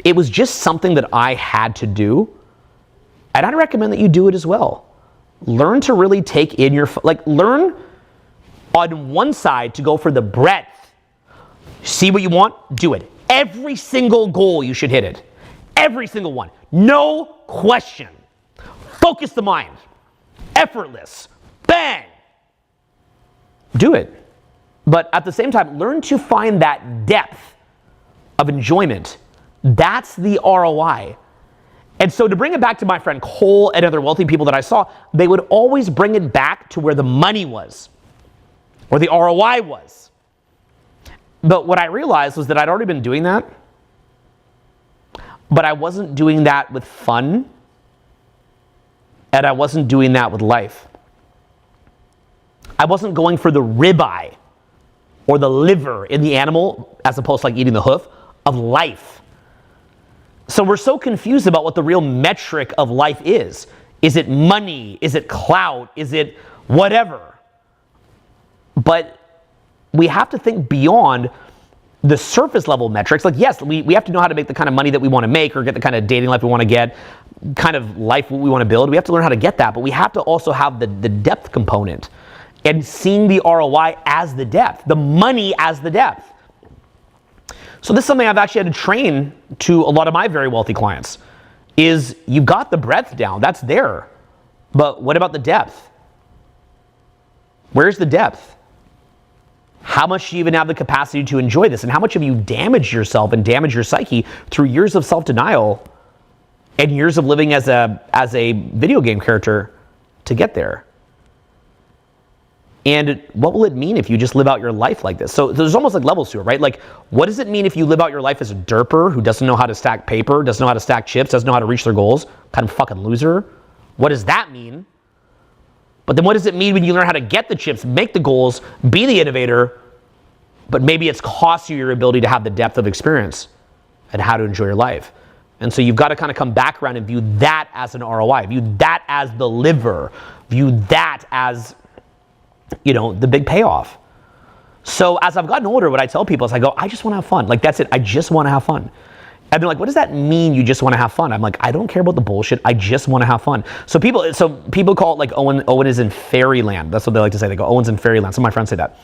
it was just something that I had to do, and I'd recommend that you do it as well. Learn to really take in learn on one side to go for the breadth. See what you want, do it. Every single goal, you should hit it. Every single one. No question. Focus the mind. Effortless. Bang. Do it. But at the same time, learn to find that depth of enjoyment. That's the ROI. And so to bring it back to my friend Cole and other wealthy people that I saw, they would always bring it back to where the money was, where the ROI was. But what I realized was that I'd already been doing that, but I wasn't doing that with fun, and I wasn't doing that with life. I wasn't going for the ribeye or the liver in the animal, as opposed to like eating the hoof, of life. So we're so confused about what the real metric of life is. Is it money? Is it clout? Is it whatever? But we have to think beyond the surface level metrics. Like, yes, we have to know how to make the kind of money that we want to make, or get the kind of dating life we want to get, kind of life we want to build. We have to learn how to get that, but we have to also have the depth component, and seeing the ROI as the depth, the money as the depth. So this is something I've actually had to train to a lot of my very wealthy clients, is you've got the breadth down, that's there. But what about the depth? Where's the depth? How much do you even have the capacity to enjoy this? And how much have you damaged yourself and damaged your psyche through years of self-denial and years of living as a video game character to get there? And what will it mean if you just live out your life like this? So there's almost like levels to it, right? Like, what does it mean if you live out your life as a derper who doesn't know how to stack paper, doesn't know how to stack chips, doesn't know how to reach their goals? Kind of fucking loser. What does that mean? But then what does it mean when you learn how to get the chips, make the goals, be the innovator, but maybe it's cost you your ability to have the depth of experience and how to enjoy your life. And so you've got to kind of come back around and view that as an ROI, view that as the liver, view that as, you know, the big payoff. So as I've gotten older, what I tell people is I go, I just want to have fun. Like, that's it. I just want to have fun. And they're like, what does that mean, you just want to have fun? I'm like, I don't care about the bullshit. I just want to have fun. So people call it like Owen is in fairyland. That's what they like to say. They go, Owen's in fairyland. Some of my friends say that.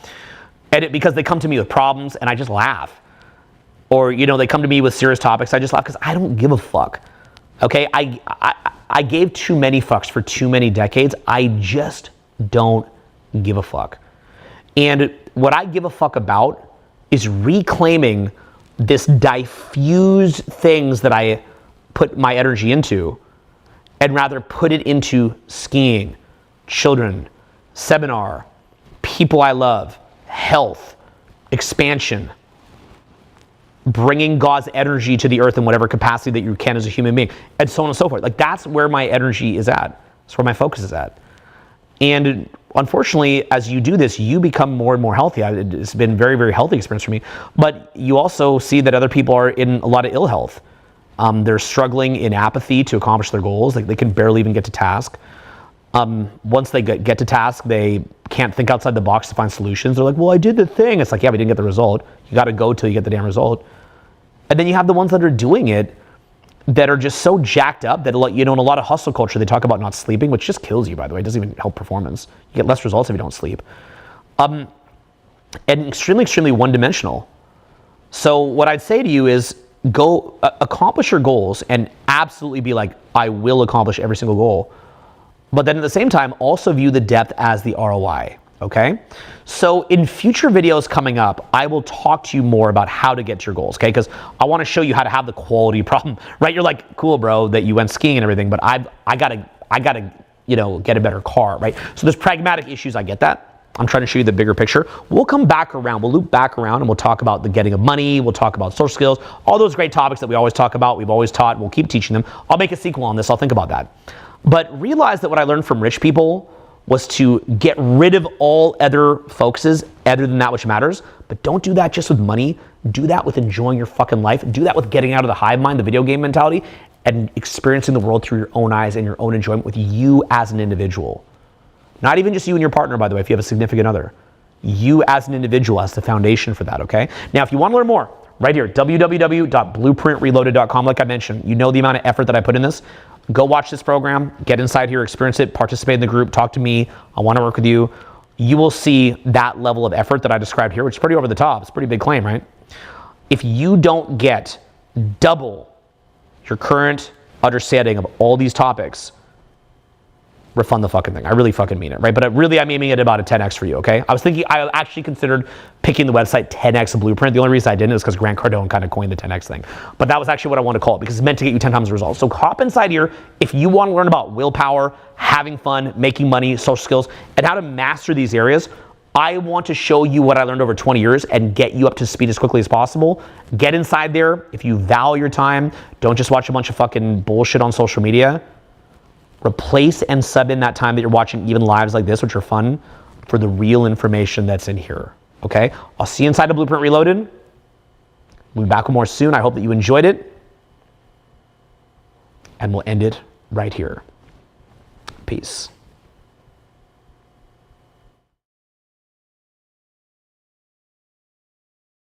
And because they come to me with problems and I just laugh. Or, you know, they come to me with serious topics. I just laugh because I don't give a fuck. Okay? I gave too many fucks for too many decades. I just don't give a fuck. And what I give a fuck about is reclaiming this diffuse things that I put my energy into, and rather put it into skiing, children, seminar, people I love, health, expansion, bringing God's energy to the earth in whatever capacity that you can as a human being, and so on and so forth. Like, that's where my energy is at. That's where my focus is at. And unfortunately, as you do this, you become more and more healthy. It's been a very, very healthy experience for me. But you also see that other people are in a lot of ill health. They're struggling in apathy to accomplish their goals. Like, they can barely even get to task. Once they get to task, they can't think outside the box to find solutions. They're like, well, I did the thing. It's like, yeah, we didn't get the result. You got to go till you get the damn result. And then you have the ones that are doing it that are just so jacked up that, you know, in a lot of hustle culture, they talk about not sleeping, which just kills you, by the way. It doesn't even help performance. You get less results if you don't sleep. And extremely, extremely one-dimensional. So what I'd say to you is go accomplish your goals and absolutely be like, I will accomplish every single goal. But then at the same time, also view the depth as the ROI, okay? So in future videos coming up, I will talk to you more about how to get to your goals, okay? Because I want to show you how to have the quality problem, right? You're like, cool, bro, that you went skiing and everything, but I gotta, you know, get a better car, right? So there's pragmatic issues, I get that. I'm trying to show you the bigger picture. We'll come back around, we'll loop back around, and we'll talk about the getting of money, we'll talk about social skills, all those great topics that we always talk about, we've always taught, we'll keep teaching them. I'll make a sequel on this, I'll think about that. But realize that what I learned from rich people was to get rid of all other focuses other than that which matters. But don't do that just with money. Do that with enjoying your fucking life. Do that with getting out of the hive mind, the video game mentality, and experiencing the world through your own eyes and your own enjoyment with you as an individual. Not even just you and your partner, by the way, if you have a significant other. You as an individual as the foundation for that, okay? Now, if you want to learn more, right here, www.blueprintreloaded.com. Like I mentioned, you know the amount of effort that I put in this. Go watch this program, get inside here, experience it, participate in the group, talk to me. I want to work with you. You will see that level of effort that I described here, which is pretty over the top. It's a pretty big claim, right? If you don't get double your current understanding of all these topics, refund the fucking thing. I really fucking mean it, right? But really, I'm aiming at about a 10x for you, okay? I actually considered picking the website 10x Blueprint. The only reason I didn't is because Grant Cardone kind of coined the 10x thing. But that was actually what I want to call it because it's meant to get you 10 times the results. So hop inside here if you want to learn about willpower, having fun, making money, social skills, and how to master these areas. I want to show you what I learned over 20 years and get you up to speed as quickly as possible. Get inside there. If you value your time, don't just watch a bunch of fucking bullshit on social media. Replace and sub in that time that you're watching even lives like this, which are fun, for the real information that's in here, okay? I'll see you inside of Blueprint Reloaded. We'll be back with more soon. I hope that you enjoyed it. And we'll end it right here. Peace.